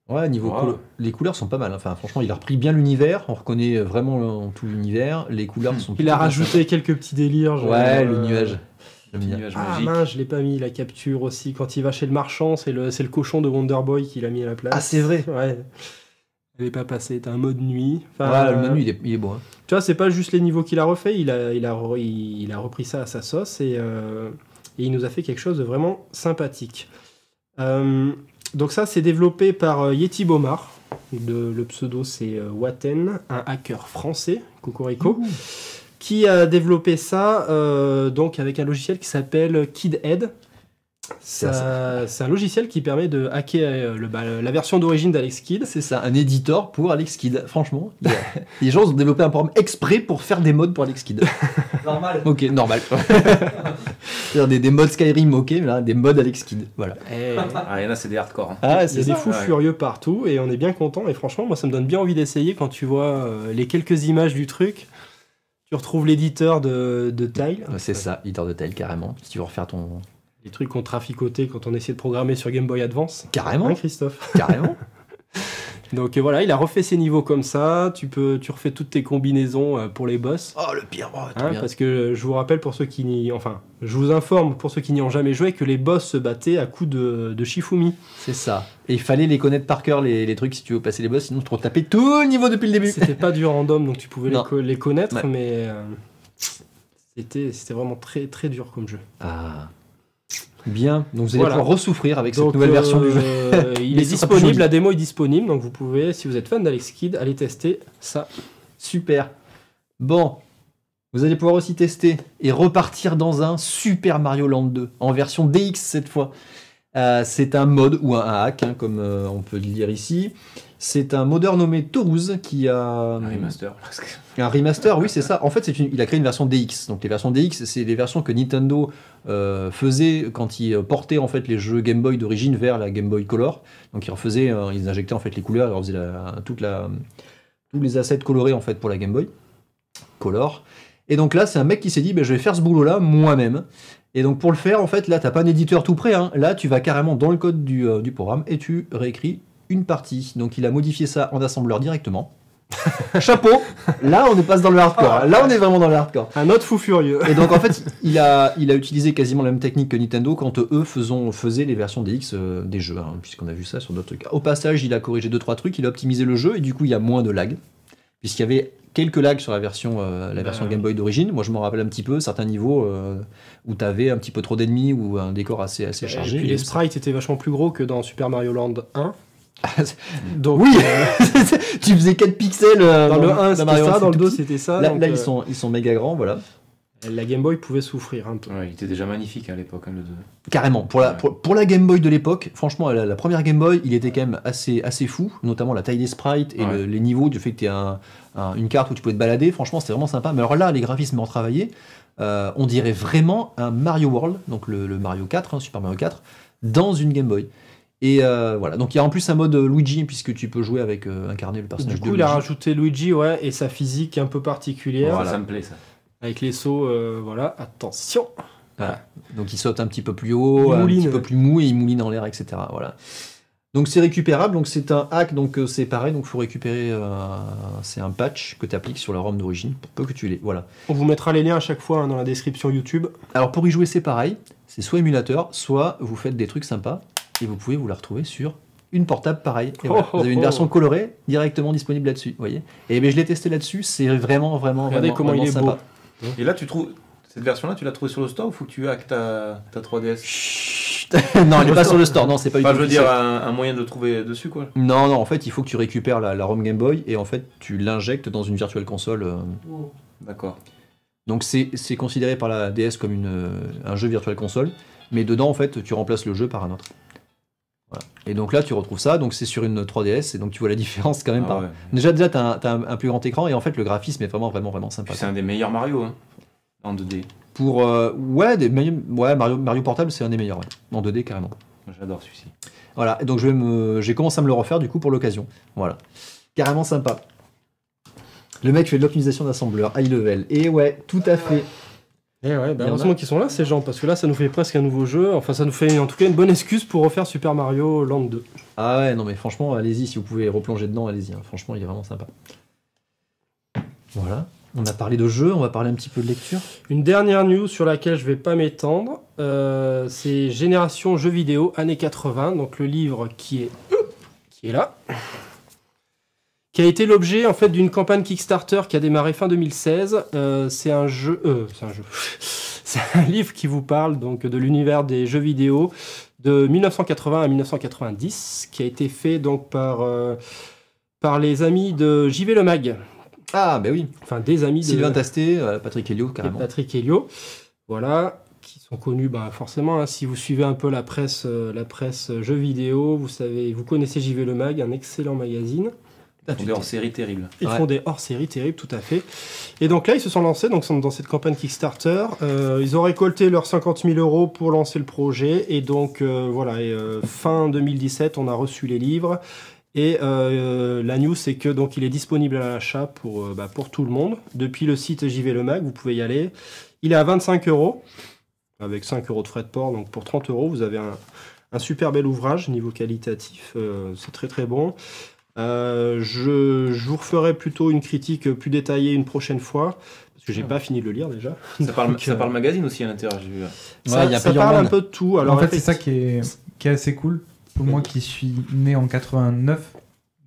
Ouais, niveau les couleurs sont pas mal. Enfin, franchement, il a repris bien l'univers. On reconnaît vraiment tout l'univers. Les couleurs sont. Il a rajouté quelques petits délires. Genre, ouais, le nuage. Le nuage Ah magique. mince, je l'ai pas mis la capture aussi. Quand il va chez le marchand, c'est le cochon de Wonder Boy qu'il a mis à la place. Ah, c'est vrai. Ouais. Il n'est pas passé. T'as un mode nuit. Enfin, le menu, il est beau. Hein. Tu vois, c'est pas juste les niveaux qu'il a refait. Il a repris ça à sa sauce et il nous a fait quelque chose de vraiment sympathique. Donc ça, c'est développé par Yeti Bomar. Le pseudo, c'est Waten, un hacker français, Cocorico, qui a développé ça donc avec un logiciel qui s'appelle KidHead. C'est un logiciel qui permet de hacker la version d'origine d'Alex Kidd. C'est ça, un éditeur pour Alex Kidd. Franchement, les gens ont développé un programme exprès pour faire des mods pour Alex Kidd. Normal. Ok, normal. C'est-à-dire des mods Skyrim, ok, mais là, des mods Alex Kidd. Voilà. Ah, il y en a, c'est des hardcore. Hein. Ah, Il y a des fous furieux partout et on est bien content. Et franchement, moi, ça me donne bien envie d'essayer quand tu vois les quelques images du truc. Tu retrouves l'éditeur de Tile. C'est ça, éditeur de Tile, carrément. Si tu veux refaire ton. Les trucs qu'on traficotait quand on essayait de programmer sur Game Boy Advance. Carrément. Hein, Christophe. Carrément. Donc voilà, il a refait ses niveaux comme ça. Tu refais toutes tes combinaisons pour les boss. Oh, le pire. Oh, Hein, parce que je vous rappelle pour ceux qui n'y... Enfin, je vous informe pour ceux qui n'y ont jamais joué que les boss se battaient à coups de Shifumi. C'est ça. Et il fallait les connaître par cœur, les trucs, si tu veux passer les boss, sinon tu te retapais tout le niveau depuis le début. C'était pas du random, donc tu pouvais Non. les connaître, Ouais. mais c'était vraiment très, très dur comme jeu. Ah. Bien. Donc vous allez Voilà. pouvoir ressouffrir avec cette Donc, nouvelle version du jeu. il Mais est ce sera plus disponible, joli. la démo est disponible, donc vous pouvez, si vous êtes fan d'Alex Kidd, aller tester ça. Super. Bon. Vous allez pouvoir aussi tester et repartir dans un Super Mario Land 2, en version DX cette fois. C'est un mod ou un hack, hein, comme on peut le lire ici. C'est un modeur nommé Toulouse qui a... Un remaster. Parce que... Un remaster, oui, c'est ça. En fait, il a créé une version DX. Donc les versions DX, c'est les versions que Nintendo faisait quand il portait en fait les jeux Game Boy d'origine vers la Game Boy Color. Donc ils injectaient en fait les couleurs, ils leur faisaient tous les assets colorés en fait pour la Game Boy Color. Et donc là, c'est un mec qui s'est dit, je vais faire ce boulot-là moi-même. Et donc pour le faire, en fait, là, t'as pas un éditeur tout prêt. Hein. Là, tu vas carrément dans le code du programme et tu réécris une partie. Donc il a modifié ça en assembleur directement. Chapeau. Là, on passe dans le hardcore. Là, on est vraiment dans le hardcore. Un autre fou furieux. Et donc en fait, il a utilisé quasiment la même technique que Nintendo quand eux faisaient les versions DX des jeux, hein, puisqu'on a vu ça sur d'autres trucs. Au passage, il a corrigé 2-3 trucs, il a optimisé le jeu et du coup il y a moins de lag, puisqu'il y avait quelques lags sur la version Game Boy d'origine. Moi je me rappelle un petit peu certains niveaux où tu avais un petit peu trop d'ennemis ou un décor assez chargé. Et puis les sprites étaient vachement plus gros que dans Super Mario Land 1. Donc, oui, tu faisais 4 pixels dans le 1 c'était Mario ça, Land, dans le c'est 2 tout petit. c'était ça. Là, donc, là, ils sont méga grands, voilà. La Game Boy pouvait souffrir un peu. Ouais, il était déjà magnifique à l'époque, hein, le 2. Carrément. Pour la Game Boy de l'époque, franchement, la première Game Boy, il était quand même assez fou, notamment la taille des sprites et les niveaux, du fait que tu aies une carte où tu pouvais te balader. Franchement, c'était vraiment sympa. Mais alors là, les graphismes retravaillés, on dirait vraiment un Mario World, donc le Mario 4, hein, Super Mario 4, dans une Game Boy. Et voilà, donc il y a en plus un mode Luigi, puisque tu peux jouer avec incarner le personnage Du coup, de il a Luigi. rajouté Luigi, ouais, et sa physique un peu particulière. Voilà. Ça me plaît, ça. Avec les sauts, voilà, attention. Voilà. Donc il saute un petit peu plus haut, Il un mouline. petit peu plus mou et il mouline en l'air, etc. Voilà. Donc c'est récupérable, donc c'est un hack, donc c'est pareil, donc il faut récupérer, c'est un patch que tu appliques sur la ROM d'origine pour peu que tu l'aies. Voilà. On vous mettra les liens à chaque fois hein, dans la description YouTube. Alors pour y jouer c'est pareil, c'est soit émulateur, soit vous faites des trucs sympas et vous pouvez vous la retrouver sur une portable pareil. Et voilà. Vous avez une version colorée directement disponible là-dessus, vous voyez. Et ben, je l'ai testé là-dessus, c'est vraiment Regardez comment il est sympa. beau. Et là, tu trouves. Cette version-là, tu l'as trouvée sur le store ou faut que tu hackes ta 3DS? Chut. Non, elle n'est pas sur le store, non, c'est pas Enfin, je veux officiel. dire, un moyen de le trouver dessus, quoi. Non, en fait, il faut que tu récupères la ROM Game Boy et en fait, tu l'injectes dans une Virtual Console. D'accord. Donc, c'est considéré par la DS comme un jeu Virtual Console, mais dedans, en fait, tu remplaces le jeu par un autre. Voilà. Et donc là, tu retrouves ça, donc c'est sur une 3DS, et donc tu vois la différence quand même. Ah ouais. Déjà, t'as un plus grand écran, et en fait, le graphisme est vraiment sympa. Puis c'est un des meilleurs Mario, hein, en 2D. Pour Mario Portable, c'est un des meilleurs, ouais. En 2D carrément. Moi, j'adore celui-ci. Voilà, et donc j'ai commencé à me le refaire du coup pour l'occasion. Voilà, carrément sympa. Le mec fait de l'optimisation d'assembleur, high level. Et ouais, tout à fait. Et ouais, Il y en a. heureusement qu'ils sont là ces gens, parce que là ça nous fait presque un nouveau jeu. Enfin, ça nous fait en tout cas une bonne excuse pour refaire Super Mario Land 2. Ah ouais, non mais franchement, allez-y, si vous pouvez replonger dedans, allez-y. Hein. Franchement, il est vraiment sympa. Voilà. On a parlé de jeu, on va parler un petit peu de lecture. Une dernière news sur laquelle je vais pas m'étendre, c'est Génération Jeux vidéo années 80, donc le livre qui est là, qui a été l'objet en fait d'une campagne Kickstarter qui a démarré fin 2016. C'est un livre qui vous parle donc de l'univers des jeux vidéo de 1980 à 1990, qui a été fait donc par les amis de JV Le Mag. Ah bah oui, Enfin, des amis Sylvain de Tastet, Patrick Helio, et carrément. Patrick Helio, voilà, qui sont connus forcément. Hein, si vous suivez un peu la presse jeux vidéo, vous connaissez JV Le Mag, un excellent magazine. Ils font des hors-séries terribles. Ils Ouais. font des hors-séries terribles, tout à fait. Et donc là, ils se sont lancés dans cette campagne Kickstarter. Ils ont récolté leurs 50 000 € pour lancer le projet. Et donc, fin 2017, on a reçu les livres. Et la news, c'est que donc il est disponible à l'achat pour tout le monde. Depuis le site JV Le Mag, vous pouvez y aller. Il est à 25 €, avec 5 € de frais de port. Donc pour 30 €, vous avez un super bel ouvrage niveau qualitatif. C'est très très bon. Je vous referai plutôt une critique plus détaillée une prochaine fois, parce que j'ai pas fini de le lire déjà. Ça parle, Donc, ça parle magazine aussi à l'intérieur, j'ai vu. Ça, il y a ça plusieurs parle un mondes. peu de tout. Alors, En fait, c'est ça qui est assez cool. Pour moi qui suis né en 89,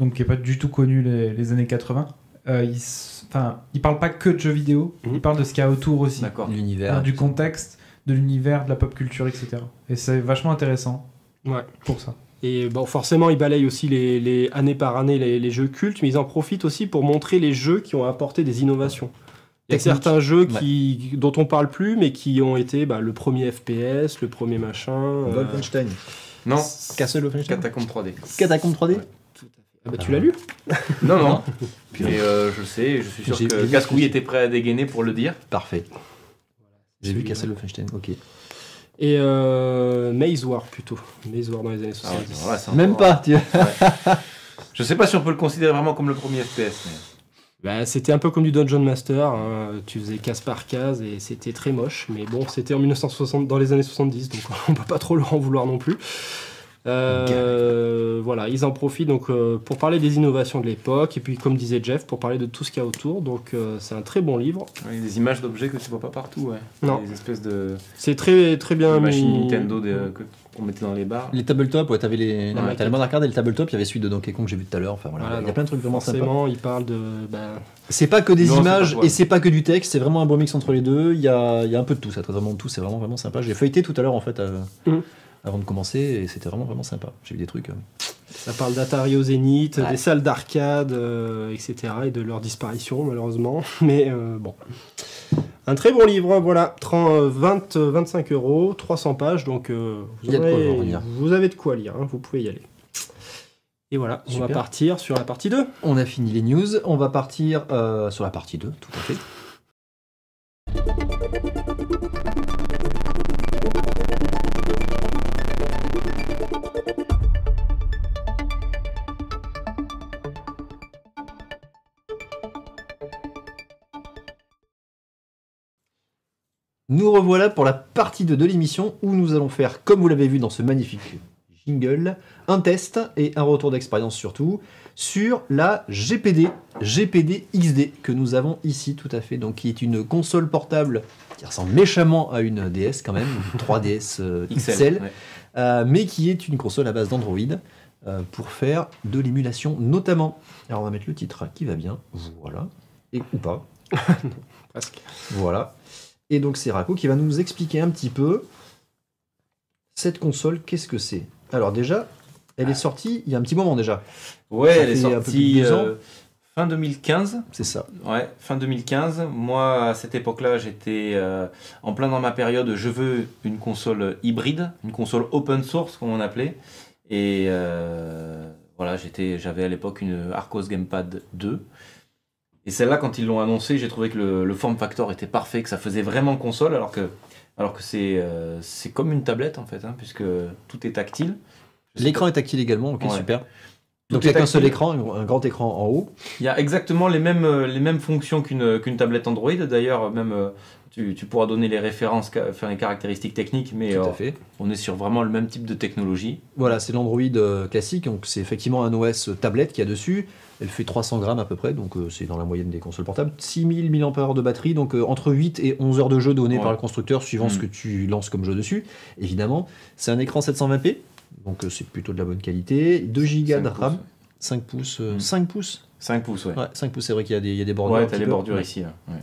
donc qui n'est pas du tout connu les années 80, il parle pas que de jeux vidéo, il parle de ce qu'il y a autour aussi. D'accord. L'univers. Du contexte, de l'univers, de la pop culture, etc. Et c'est vachement intéressant Ouais. pour ça. Et bon, forcément, ils balayent aussi les année par année les jeux cultes, mais ils en profitent aussi pour montrer les jeux qui ont apporté des innovations. Il y a Technique. certains jeux dont on parle plus, mais qui ont été le premier FPS, le premier machin. Wolfenstein. Non, Castle Wolfenstein. Catacombe 3D. Catacombe 3D. Ouais. Tout à fait. Tu l'as lu? Non. Mais je le sais, je suis sûr J'ai que vu Cascouille que- était prêt à dégainer pour le dire. Parfait. J'ai vu Celui-là. Castle Wolfenstein, ok. Et Maze War plutôt. Maze War dans les années Ah ouais, 70. alors là, c'est Même encore- pas, tu vois. Je sais pas si on peut le considérer vraiment comme le premier FPS, mais... C'était un peu comme du Dungeon Master, hein. Tu faisais case par case et c'était très moche, mais bon, c'était en 1960, dans les années 70, donc on peut pas trop leur en vouloir non plus. Voilà, ils en profitent donc pour parler des innovations de l'époque et puis comme disait Jeff pour parler de tout ce qu'il y a autour. Donc c'est un très bon livre. Ouais, des images d'objets que tu vois pas partout, ouais. Non. Des espèces de C'est très très bien machines mis. Nintendo qu'on mettait dans les bars. Les tabletop, ouais, t'avais les La t'as maquette. le mode arcade et le tabletop, il y avait celui de Donkey Kong que j'ai vu tout à l'heure. Enfin voilà, Voilà, il y a donc, plein de trucs vraiment sympas. Forcément, ils parlent de. C'est pas que des Non, c'est images pas- ouais. et c'est pas que du texte, c'est vraiment un bon mix entre les deux. Il y a un peu de tout, ça traite vraiment de tout, c'est vraiment vraiment sympa. J'ai feuilleté tout à l'heure en fait avant de commencer et c'était vraiment vraiment sympa. J'ai vu des trucs. Ça parle d'Atari au Zénith, Ouais. des salles d'arcade, etc. et de leur disparition malheureusement. Mais bon. Un très bon livre, voilà. 25 €, 300 pages, donc Il y a de quoi revenir. vous avez de quoi lire, hein, vous pouvez y aller. Et voilà, on va Super. partir sur la partie 2. On a fini les news, on va partir sur la partie 2, tout à fait. Nous revoilà pour la partie 2 de l'émission où nous allons faire, comme vous l'avez vu dans ce magnifique jingle, un test et un retour d'expérience surtout sur la GPD XD que nous avons ici tout à fait, donc qui est une console portable qui ressemble méchamment à une DS quand même, une 3DS XL, ouais. mais qui est une console à base d'Android pour faire de l'émulation notamment. Alors on va mettre le titre qui va bien, voilà, et ou pas. Presque. Voilà. Et donc c'est Rako qui va nous expliquer un petit peu cette console, qu'est-ce que c'est. Alors déjà, elle est sortie il y a un petit moment déjà. Ouais, Ça elle est fait un peu plus sortie de 2 ans. fin 2015. C'est ça. Ouais, fin 2015. Moi, à cette époque-là, j'étais en plein dans ma période. Je veux une console hybride, une console open source, comme on appelait. Et voilà, j'avais à l'époque une Arcos Gamepad 2. Et celle-là, quand ils l'ont annoncé, j'ai trouvé que le form factor était parfait, que ça faisait vraiment console, alors que c'est comme une tablette en fait, hein, puisque tout est tactile. L'écran est tactile également, ok, Ouais. super. Tout Donc il n'y a est qu'un seul tactile. écran, un grand écran en haut. Il y a exactement les mêmes fonctions qu'une tablette Android. D'ailleurs, même tu pourras donner les références, enfin les caractéristiques techniques, mais Tout à fait. on est sur vraiment le même type de technologie. Voilà, c'est l'Android classique, donc c'est effectivement un OS tablette qu'il y a dessus. Elle fait 300 grammes à peu près, donc c'est dans la moyenne des consoles portables. 6000 mAh de batterie, donc entre 8 et 11 heures de jeu données Ouais. par le constructeur, suivant ce que tu lances comme jeu dessus. Évidemment, c'est un écran 720p, donc c'est plutôt de la bonne qualité. 2 Go 5 de pouces, RAM, ouais. 5 pouces. Mm. 5 pouces 5 pouces, ouais. Ouais, 5 pouces, c'est vrai qu'il y a des bordures. un Ouais, t'as petit les peu. bordures Ouais. ici. Là. Ouais.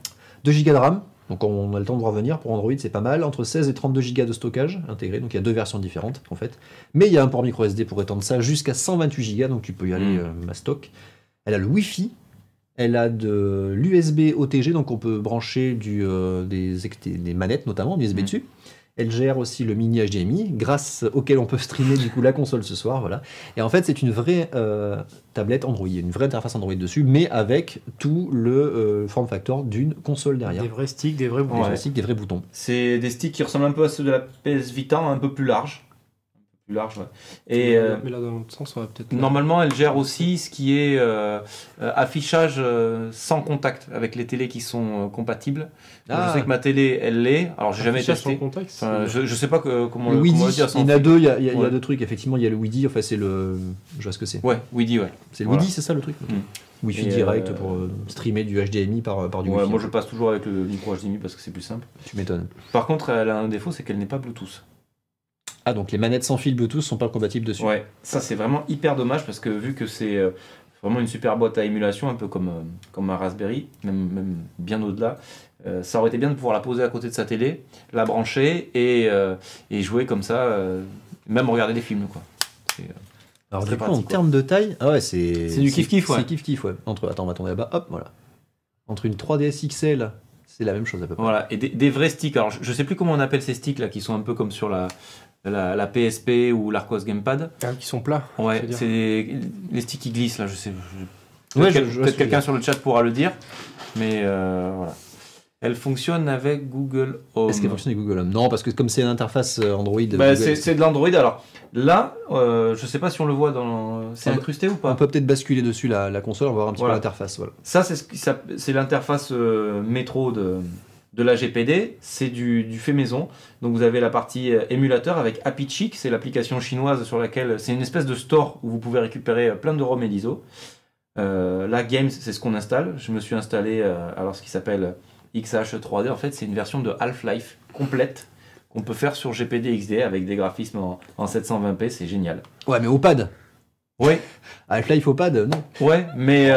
2 Go de RAM, donc on a le temps de voir venir. Pour Android, c'est pas mal. Entre 16 et 32 Go de stockage intégré, donc il y a deux versions différentes en fait. Mais il y a un port micro SD pour étendre ça jusqu'à 128 Go, donc tu peux y aller mastoc. Elle a le Wi-Fi, elle a de l'USB OTG, donc on peut brancher des manettes notamment, du USB dessus. Elle gère aussi le mini HDMI, grâce auquel on peut streamer du coup la console ce soir, voilà. Et en fait, c'est une vraie tablette Android, une vraie interface Android dessus, mais avec tout le form factor d'une console derrière. Des vrais sticks, des vrais Des boutons. vrais sticks, des vrais boutons. C'est des sticks qui ressemblent un peu à ceux de la PS Vita, un peu plus larges. Plus large, ouais. Et Mais là, dans l'autre sens, on va peut-être. normalement, elle gère aussi ce qui est affichage sans contact avec les télés qui sont compatibles. Donc, Ah. je sais que ma télé, elle l'est. Alors, j'ai jamais Affichage sans testé. contexte. Enfin, je sais pas comment Le comment WiDi, le dire sans il y en a fil. deux, il y a Ouais. deux trucs, effectivement, il y a le WiDi, enfin c'est le... Je vois ce que c'est. Ouais, WiDi, ouais. C'est le Voilà. WiDi, c'est ça le truc Ok. Wi-Fi Et, direct pour streamer du HDMI par du Ouais, Wi-Fi. moi, je passe toujours avec le micro HDMI parce que c'est plus simple. Tu m'étonnes. Par contre, elle a un défaut, c'est qu'elle n'est pas Bluetooth. Ah, donc les manettes sans fil Bluetooth sont pas compatibles dessus. Ouais, ça c'est vraiment hyper dommage parce que vu que c'est vraiment une super boîte à émulation, un peu comme un Raspberry, même bien au-delà, ça aurait été bien de pouvoir la poser à côté de sa télé, la brancher et jouer comme ça, même regarder des films, quoi. C'est, Alors C'est du très coup, en pratique, termes de taille, ah ouais, c'est du kiff-kiff, ouais. C'est kiff-kiff, ouais. Attends, on va tourner là-bas, hop, voilà. Entre une 3DS XL, c'est la même chose à peu près. Voilà, et des vrais sticks. Alors je sais plus comment on appelle ces sticks là, qui sont un peu comme sur la PSP ou l'Arcos Gamepad. Ah, qui sont plats. Ouais, je veux dire. c'est les sticks qui glissent là, je sais. Ouais, Peut-être je vois ce peut-être que quelqu'un tu sur le chat pourra le dire, mais voilà. Elle fonctionne avec Google Home. Est-ce qu'elle fonctionne avec Google Home? Non, parce que comme c'est une interface Android, Bah, Google, c'est de l'Android. Alors là, je sais pas si on le voit dans. C'est Ah, incrusté ou on pas? peut peut-être basculer dessus la console, on va voir un petit Voilà. peu l'interface. Voilà. Ça, c'est l'interface métro de de la GPD, c'est du fait maison. Donc vous avez la partie émulateur avec Happy Chick, c'est l'application chinoise sur laquelle c'est une espèce de store où vous pouvez récupérer plein de ROM et d'ISO. Là, Games, c'est ce qu'on installe. Je me suis installé alors ce qui s'appelle XH3D. En fait, c'est une version de Half-Life complète qu'on peut faire sur GPD XD avec des graphismes en 720p. C'est génial. Ouais, mais au pad. Ouais, Half-Life au pad, non. ouais, mais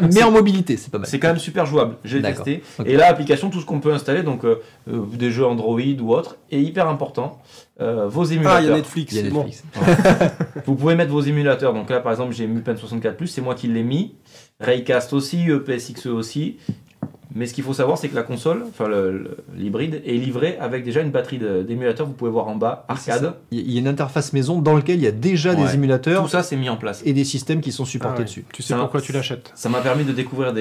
Mais en mobilité, c'est pas mal. c'est quand même super jouable. J'ai D'accord. testé. Ok. Et là, application, tout ce qu'on peut installer, donc des jeux Android ou autre, est hyper important. Vos Ah, il y émulateurs. a Netflix, Il y a c'est bon. Netflix. Vous pouvez mettre vos émulateurs. Donc là, par exemple, j'ai Mupen 64+, c'est moi qui l'ai mis. Raycast aussi, EPSXE aussi. Mais ce qu'il faut savoir, c'est que la console, enfin l'hybride, est livré avec déjà une batterie d'émulateurs. Vous pouvez voir en bas, arcade. Il y a une interface maison dans laquelle il y a déjà Ouais. des émulateurs Tout ça, c'est mis en place. et des systèmes qui sont supportés Ah ouais. dessus. Tu sais Ça- pourquoi tu l'achètes. Ça m'a permis de découvrir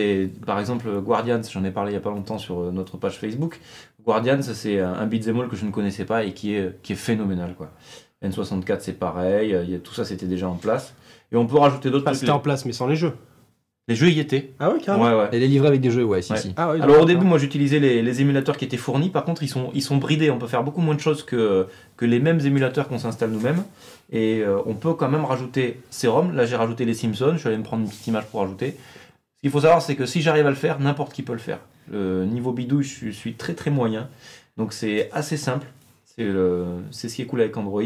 par exemple, Guardians, j'en ai parlé il y a pas longtemps sur notre page Facebook. Guardians, c'est un beat'em all que je ne connaissais pas et qui est phénoménal, quoi. N64, c'est pareil, tout ça, c'était déjà en place. Et on peut rajouter d'autres Enfin, trucs. c'était en place, mais sans les jeux. Les jeux y étaient. Ah ouais, carrément. Ouais, ouais. Elle est livrée avec des jeux, ouais, si, Ouais. si. Ah ouais, Alors au début, d'accord. moi j'utilisais les émulateurs qui étaient fournis. Par contre, ils sont bridés. On peut faire beaucoup moins de choses que les mêmes émulateurs qu'on s'installe nous-mêmes. Et on peut quand même rajouter ces ROM. Là, j'ai rajouté les Simpsons. Je suis allé me prendre une petite image pour rajouter. Ce qu'il faut savoir, c'est que si j'arrive à le faire, n'importe qui peut le faire. Niveau bidouille, je suis très très moyen. Donc c'est assez simple. C'est ce qui est cool avec Android.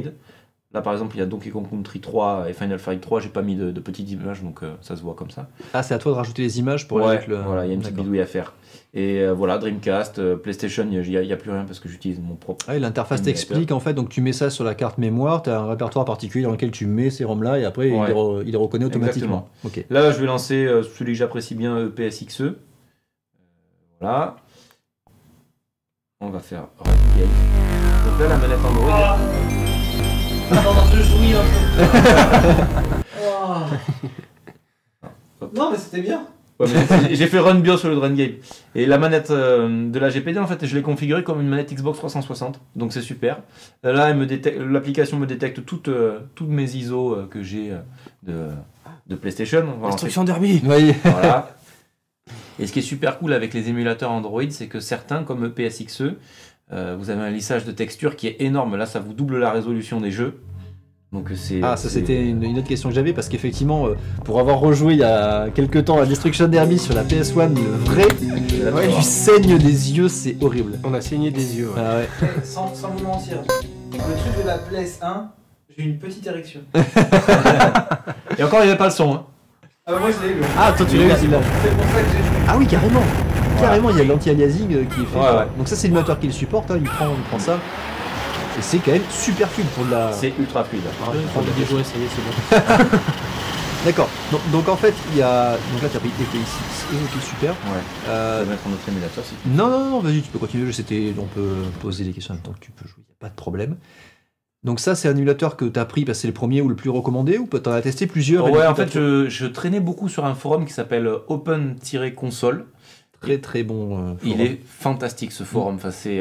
Là, par exemple, il y a Donkey Kong Country 3 et Final Fight 3. J'ai pas mis de petites images, donc ça se voit comme ça. Ah, c'est à toi de rajouter les images pour Ouais, mettre le. voilà, il y a une petite D'accord. bidouille à faire. Et voilà, Dreamcast, PlayStation, il n'y a plus rien parce que j'utilise mon propre. Ah, et l'interface Émulateur. t'explique en fait, donc tu mets ça sur la carte mémoire, tu as un répertoire particulier dans lequel tu mets ces ROM là et après Ouais. il les reconnaît automatiquement. Ok. Là, je vais lancer celui que j'apprécie bien, EPSXE. Voilà. On va faire Run Game. Donc là, la manette Android. Attends, je jouis un peu. Non, mais c'était bien. Ouais, mais j'ai fait Run BIOS sur le Run Game. Et la manette de la GPD, en fait, je l'ai configurée comme une manette Xbox 360. Donc c'est super. Là, l'application me détecte toutes mes ISO que j'ai de PlayStation. On va lancer. Instruction Derby. Oui. Voilà. Et ce qui est super cool avec les émulateurs Android, c'est que certains, comme EPSXE, vous avez un lissage de texture qui est énorme. Là, ça vous double la résolution des jeux. Donc c'est. Ah, ça c'était une autre question que j'avais parce qu'effectivement, pour avoir rejoué il y a quelques temps à Destruction Derby sur la PS1, le vrai, Ouais, tu saignes des yeux, c'est horrible. On a saigné des yeux. Ouais. Ah ouais. Sans vous mentir, le truc de la PS1, j'ai eu une petite érection. Et encore, il n'y avait pas le son. Hein. Ah bah moi je l'ai eu. Ah, toi tu l'as eu aussi là. C'est pour ça que j'ai joué. Ah oui, carrément. Carrément, il y a l'anti-aliasing qui est fait. Ouais, ouais. Donc ça c'est le moteur qui le supporte, hein, il prend ça. Et c'est quand même super fluide pour de la. C'est ultra fluide. Ah, j'ai envie d'y jouer, ça y est, c'est bon. D'accord. Donc en fait, il y a. Donc là tu as pris EPSXE, ok super. Ouais. On Euh, va mettre notre émulateur si tu Non, vas-y, tu peux continuer. On peut poser des questions en même temps que tu peux jouer, il n'y a pas de problème. Donc ça, c'est un émulateur que tu as pris parce que c'est le premier ou le plus recommandé ou tu en as testé plusieurs et Ouais, du coup, en t'as fait, trouvé je traînais beaucoup sur un forum qui s'appelle Open-Console. très très bon. Il forum. est fantastique ce forum. Enfin, c'est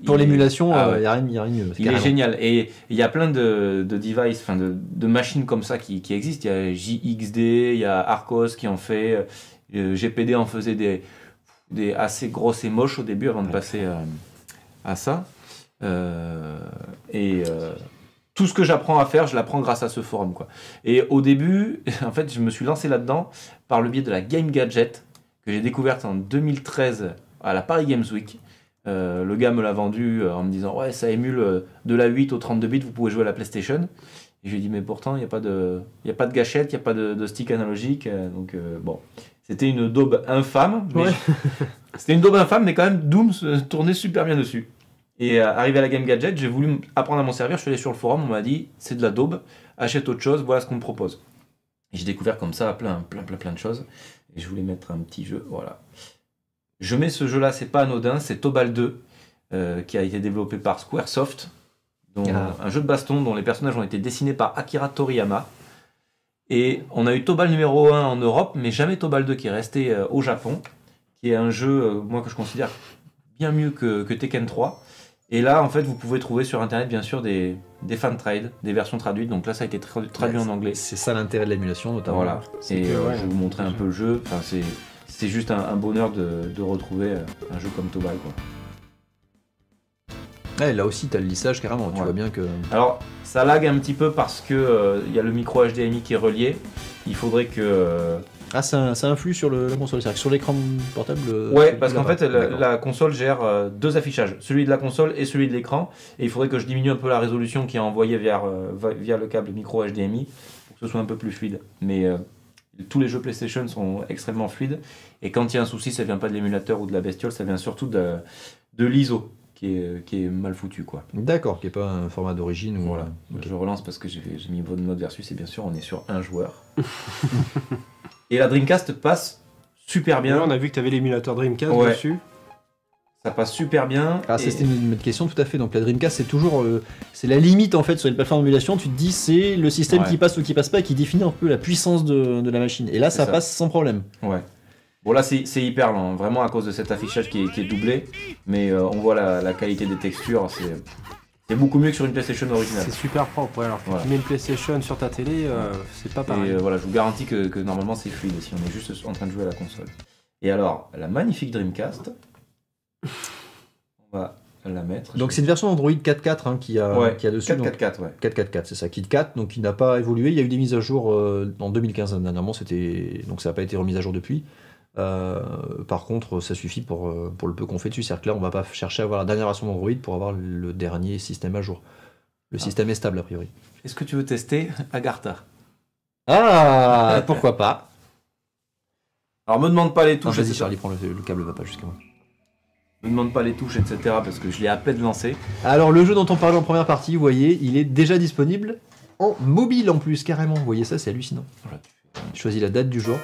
Pour il est- l'émulation, Ah ouais. y a rien de mieux. Il est carrément. génial et il y a plein de devices, enfin de machines comme ça qui existent. Il y a JXD, il y a Arcos qui en fait, GPD en faisait des assez grosses et moches au début avant de passer à ça. Tout ce que j'apprends à faire, je l'apprends grâce à ce forum, quoi. Et au début, en fait, je me suis lancé là-dedans par le biais de la Game Gadget que j'ai découverte en 2013 à la Paris Games Week. Le gars me l'a vendu en me disant ouais, ça émule de la 8 au 32 bits, vous pouvez jouer à la PlayStation. Et je lui ai dit mais pourtant il n'y a pas de gâchette, il n'y a pas de stick analogique, donc bon, c'était une daube infâme. Mais Ouais. c'était une daube infâme, mais quand même Doom se tournait super bien dessus. Et arrivé à la Game Gadget, j'ai voulu apprendre à m'en servir. Je suis allé sur le forum, on m'a dit c'est de la daube, achète autre chose, voilà ce qu'on me propose. Et j'ai découvert comme ça plein de choses. Et je voulais mettre un petit jeu, voilà. Je mets ce jeu-là, c'est pas anodin, c'est Tobal 2, qui a été développé par Squaresoft, un jeu de baston dont les personnages ont été dessinés par Akira Toriyama. Et on a eu Tobal numéro 1 en Europe, mais jamais Tobal 2 qui est resté au Japon, qui est un jeu, moi, que je considère bien mieux que Tekken 3. Et là, en fait, vous pouvez trouver sur Internet, bien sûr, des fan trade, des versions traduites. Donc là, ça a été traduit en anglais. C'est ça l'intérêt de l'émulation notamment. Voilà. C'est Et que, ouais, je vais vous montrer un peu le jeu. Enfin, c'est juste un bonheur de retrouver un jeu comme Tobal, quoi. Ouais, là aussi, t'as le lissage carrément. Tu Ouais. vois bien que. Alors, ça lag un petit peu parce que y a le micro HDMI qui est relié. Il faudrait que... Ah, ça influe sur la console. C'est-à-dire que sur l'écran portable. Ouais, parce qu'en là-bas. fait, D'accord. la console gère deux affichages, celui de la console et celui de l'écran. Et il faudrait que je diminue un peu la résolution qui est envoyée via le câble micro HDMI pour que ce soit un peu plus fluide. Mais tous les jeux PlayStation sont extrêmement fluides. Et quand il y a un souci, ça vient pas de l'émulateur ou de la bestiole, ça vient surtout de l'ISO qui est mal foutu, quoi. D'accord, qui n'est pas un format d'origine. Ou... Voilà. Ok. Je relance parce que j'ai mis bonne note versus et bien sûr on est sur un joueur. Et la Dreamcast passe super bien. Là, on a vu que tu avais l'émulateur Dreamcast Ouais. dessus. Ça passe super bien. Ah, ça c'était une question tout à fait. Donc la Dreamcast, c'est toujours c'est la limite en fait sur les plateformes d'émulation. Tu te dis c'est le système Ouais. qui passe ou qui passe pas qui définit un peu la puissance de la machine. Et là, C'est ça ça. passe sans problème. Ouais. Bon là c'est hyper lent, vraiment à cause de cet affichage qui est doublé. Mais on voit la qualité des textures, c'est beaucoup mieux que sur une PlayStation originale. C'est super propre. Ouais, alors que Voilà. tu mets une PlayStation sur ta télé, c'est pas pareil. Et voilà, je vous garantis que normalement c'est fluide si on est juste en train de jouer à la console. Et alors, la magnifique Dreamcast, on va la mettre. Donc c'est une version Android 4.4 hein, qui a dessus. 4.4.4, ouais. 4.4.4, c'est ça, KitKat, donc qui n'a pas évolué. Il y a eu des mises à jour en 2015 dernièrement, donc ça n'a pas été remis à jour depuis. Par contre, ça suffit pour le peu qu'on fait dessus. C'est-à-dire que là, on va pas chercher à avoir la dernière version d'Android pour avoir le dernier système à jour. Le système est stable a priori. Est-ce que tu veux tester Agartha? Ah, pourquoi pas. Alors me demande pas les Non, touches, vas-y etc. Charlie, prends le câble, va pas jusqu'à moi. Me demande pas les touches, etc. parce que je l'ai à peine lancé. Alors le jeu dont on parlait en première partie, vous voyez, il est déjà disponible en mobile en plus, carrément. Vous voyez ça, c'est hallucinant. Voilà. Je choisis la date du jour.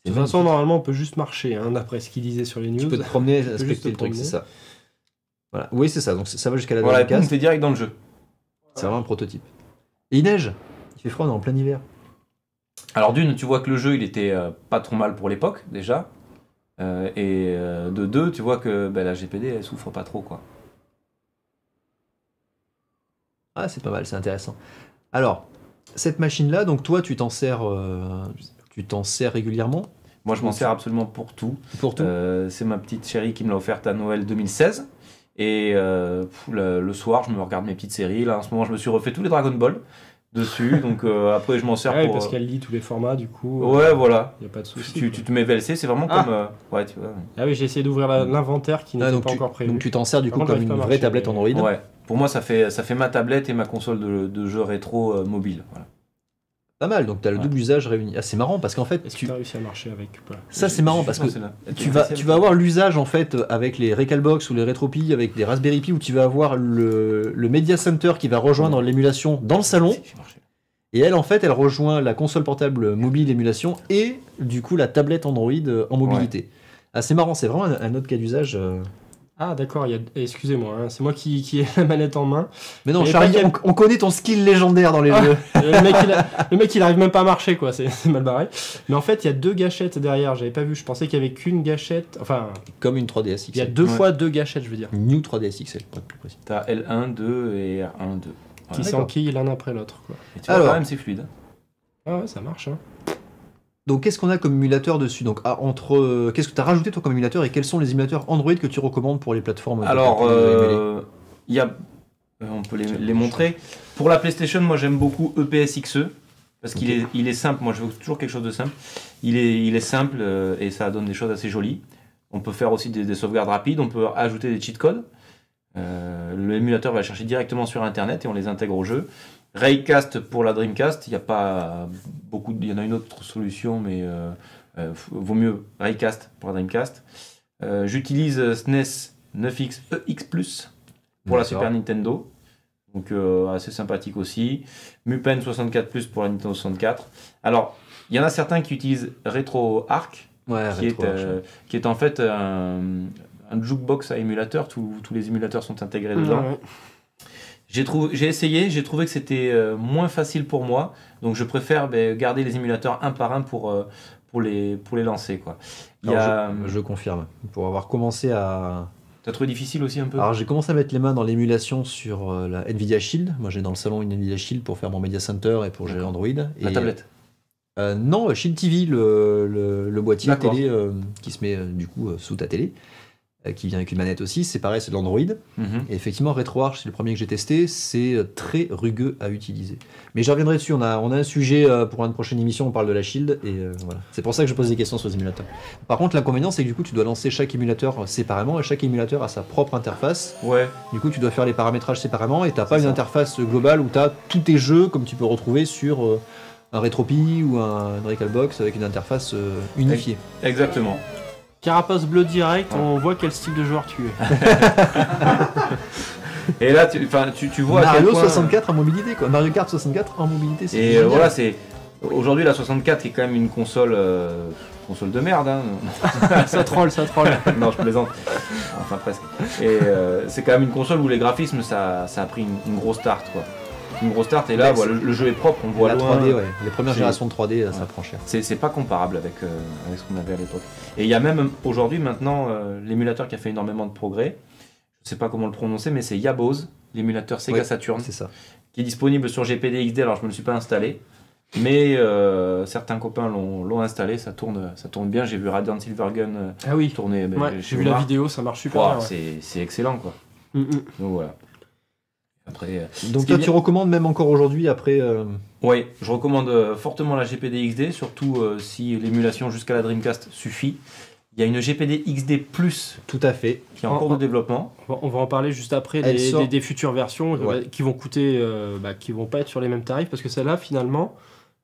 De toute façon, normalement, on peut juste marcher, hein, d'après ce qu'il disait sur les news. Tu peux te promener, juste inspecter te le truc, promener. c'est ça. Voilà. Oui, c'est ça. Donc ça va jusqu'à la Voilà, et Dreamcast. boum, t'es direct dans le jeu. C'est vraiment un prototype. Et il neige. Il fait froid, on est en plein hiver. Alors d'une, tu vois que le jeu il était pas trop mal pour l'époque déjà. De deux, tu vois que la GPD elle souffre pas trop, quoi. Ah, c'est pas mal, c'est intéressant. Alors, cette machine-là, donc toi, tu t'en sers régulièrement Moi je m'en sers absolument pour tout. pour tout. C'est ma petite chérie qui me l'a offerte à Noël 2016. Et le soir, je me regarde mes petites séries. Là, en ce moment, je me suis refait tous les Dragon Ball dessus. Donc après, je m'en sers Ouais, pour. parce qu'elle lit tous les formats, du coup. Ouais, voilà. Il n'y a pas de souci. Tu te mets VLC, c'est vraiment Ah. comme. Ouais, tu vois. Ah oui, j'ai essayé d'ouvrir l'inventaire qui n'était donc, pas encore prévu. donc tu t'en sers du Par coup contre, comme j'arrive une pas à vraie marcher, tablette mais- Android. Ouais. Pour moi, ça fait ma tablette et ma console de jeu rétro mobile. Voilà. Pas mal, donc tu as le Ouais. double usage réuni. Ah, c'est marrant parce qu'en fait, Est-ce que tu as réussi à marcher avec ou pas? ça c'est marrant parce que tu vas avoir l'usage en fait avec les Recalbox ou les RetroPie, avec des Raspberry Pi où tu vas avoir le Media Center qui va rejoindre l'émulation dans le salon. Et elle, en fait, elle rejoint la console portable mobile émulation et du coup la tablette Android en mobilité. Ah, c'est marrant, c'est vraiment un autre cas d'usage. Ah d'accord, excusez-moi, hein, c'est moi qui ai la manette en main. Mais non, Mais Charlie, pas on connaît ton skill légendaire dans les Ah. jeux. Le mec il arrive même pas à marcher quoi, c'est mal barré. Mais en fait il y a deux gâchettes derrière, j'avais pas vu, je pensais qu'il y avait qu'une gâchette. Enfin, Comme une 3DS il y a XL. deux Ouais. fois deux gâchettes je veux dire, New 3DS XL, pour être plus précis. T'as L1, 2 et R1, 2. qui d'accord. s'enquillent l'un après l'autre quoi. Et tu vois, Alors. quand même, c'est fluide. Ah ouais, ça marche. Hein. Donc, qu'est-ce qu'on a comme émulateur dessus? Donc, qu'est-ce que tu as rajouté toi comme émulateur et quels sont les émulateurs Android que tu recommandes pour les plateformes Alors, émulées il y a, on peut les montrer. Pour la PlayStation, moi j'aime beaucoup EPSXE parce qu'il il est simple. Moi je veux toujours quelque chose de simple. Il est simple et ça donne des choses assez jolies. On peut faire aussi des sauvegardes rapides. On peut ajouter des cheat codes. L'émulateur va chercher directement sur internet et on les intègre au jeu. Raycast pour la Dreamcast, il y a pas beaucoup, il y en a une autre solution, mais vaut mieux Raycast pour la Dreamcast. J'utilise SNES 9X EX+ pour la D'accord. Super Nintendo, donc assez sympathique aussi. Mupen 64+ pour la Nintendo 64. Alors, il y en a certains qui utilisent RetroArch, Ouais, qui est en fait un jukebox à émulateur. Tous les émulateurs sont intégrés dedans. Ouais, ouais. J'ai essayé, j'ai trouvé que c'était moins facile pour moi, donc je préfère garder les émulateurs un par un pour les lancer, quoi. Il y a, je confirme. Pour avoir commencé à. T'as trouvé difficile aussi un peu? Alors, j'ai commencé à mettre les mains dans l'émulation sur la Nvidia Shield. Moi, j'ai dans le salon une Nvidia Shield pour faire mon Media Center et pour gérer D'accord. Android. La Et- tablette. Non, Shield TV, le boîtier D'accord. télé qui se met du coup sous ta télé, qui vient avec une manette aussi, c'est pareil, c'est de l'Android. Et effectivement, RetroArch, c'est le premier que j'ai testé, c'est très rugueux à utiliser. Mais j'y reviendrai dessus, on a un sujet pour une prochaine émission, on parle de la Shield, et voilà. C'est pour ça que je pose des questions sur les émulateurs. Par contre, l'inconvénient, c'est que du coup, tu dois lancer chaque émulateur séparément, et chaque émulateur a sa propre interface. Ouais. Du coup, tu dois faire les paramétrages séparément, et t'as pas C'est une ça. interface globale où t'as tous tes jeux, comme tu peux retrouver sur un Retropie ou un Recalbox avec une interface unifiée. Exactement. Carapace bleu direct, Ouais. on voit quel style de joueur tu es. Et là, tu vois à quel Mario point... 64 en mobilité, quoi. Mario Kart 64 en mobilité, c'est Et génial. voilà, c'est... Aujourd'hui, la 64 est quand même une console de merde. Hein. Ça troll, ça troll. Non, je plaisante. Enfin, presque. Et c'est quand même une console où les graphismes, ça a pris une grosse start, quoi. Une grosse start, et là, Ouais, voilà, le jeu est propre, on voit La loin. 3D, ouais. Les premières J'ai- générations de 3D, ça prend cher. C'est pas comparable avec ce qu'on avait à l'époque. Et il y a même aujourd'hui, maintenant, l'émulateur qui a fait énormément de progrès. Je sais pas comment le prononcer, mais c'est Yaboz, l'émulateur Sega Ouais, Saturn, C'est ça. qui est disponible sur GPD XD. Alors, je me le suis pas installé, mais certains copains l'ont installé. Ça tourne bien. J'ai vu Radiant Silvergun Ah oui. tourner. Ouais, chez j'ai vu la Omar. vidéo, ça marche super Ouah, bien. Ouais. c'est excellent, quoi. Donc voilà. Après, Donc ce qui est toi, tu bien- recommandes même encore aujourd'hui, après... ouais, je recommande fortement la GPD XD, surtout si l'émulation jusqu'à la Dreamcast suffit. Il y a une GPD XD Plus Tout à fait. qui est en cours de développement. On va en parler juste après Elle sort- des futures versions Ouais. qui vont coûter, qui vont pas être sur les mêmes tarifs parce que celle-là finalement,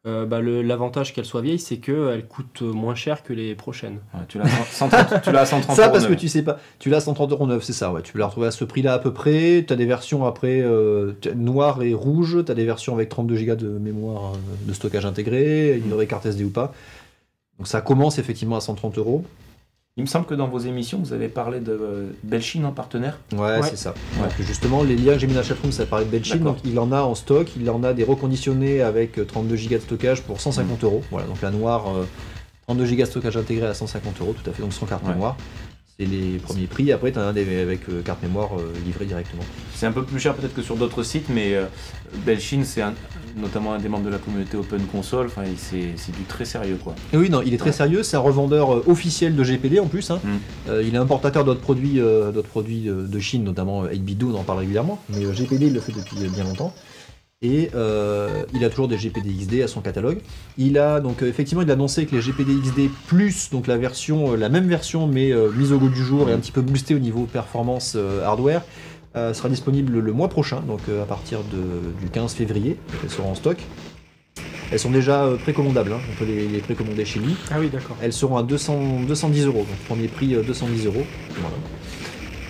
l'avantage qu'elle soit vieille, c'est qu'elle coûte moins cher que les prochaines. Ouais, tu l'as à 130 Ça, euros parce que neuf. tu sais pas. Tu l'as à 130,9 €, c'est ça, ouais. Tu peux la retrouver à ce prix-là à peu près. Tu as des versions après noir et rouge. Tu as des versions avec 32 Go de mémoire de stockage intégré, une vraie carte SD ou pas. Donc ça commence effectivement à 130 €. Il me semble que dans vos émissions, vous avez parlé de Belchine en partenaire. Ouais, Ouais. c'est ça. Ouais. Donc justement, les liens que j'ai mis dans la chatroom, ça parlait de Belchine. D'accord. Donc il en a en stock. Il en a des reconditionnés avec 32 Go de stockage pour 150 €. Voilà, donc la noire, 32 Go de stockage intégré à 150 €, tout à fait. Donc sans carte Ouais. mémoire. C'est les premiers prix. Après, tu en as des avec carte mémoire livrée directement. C'est un peu plus cher peut-être que sur d'autres sites, mais Belchine, c'est notamment un des membres de la communauté Open Console. Enfin, c'est du très sérieux, quoi. Et oui, non, il est très Ouais. sérieux. C'est un revendeur officiel de GPD en plus. Hein. Il est importateur d'autres produits de Chine, notamment 8BitDo, on en parle régulièrement. Mais GPD, il le fait depuis bien longtemps. Et il a toujours des GPD XD à son catalogue. Il a donc effectivement, il a annoncé que les GPD XD Plus, donc la même version, mais mise au goût du jour et un petit peu boostée au niveau performance hardware, sera disponible le mois prochain, donc à partir du 15 février. Elles seront en stock. Elles sont déjà précommandables, hein. On peut les précommander chez lui. Ah oui, d'accord. Elles seront à 210 €, donc premier prix 210 €. Voilà.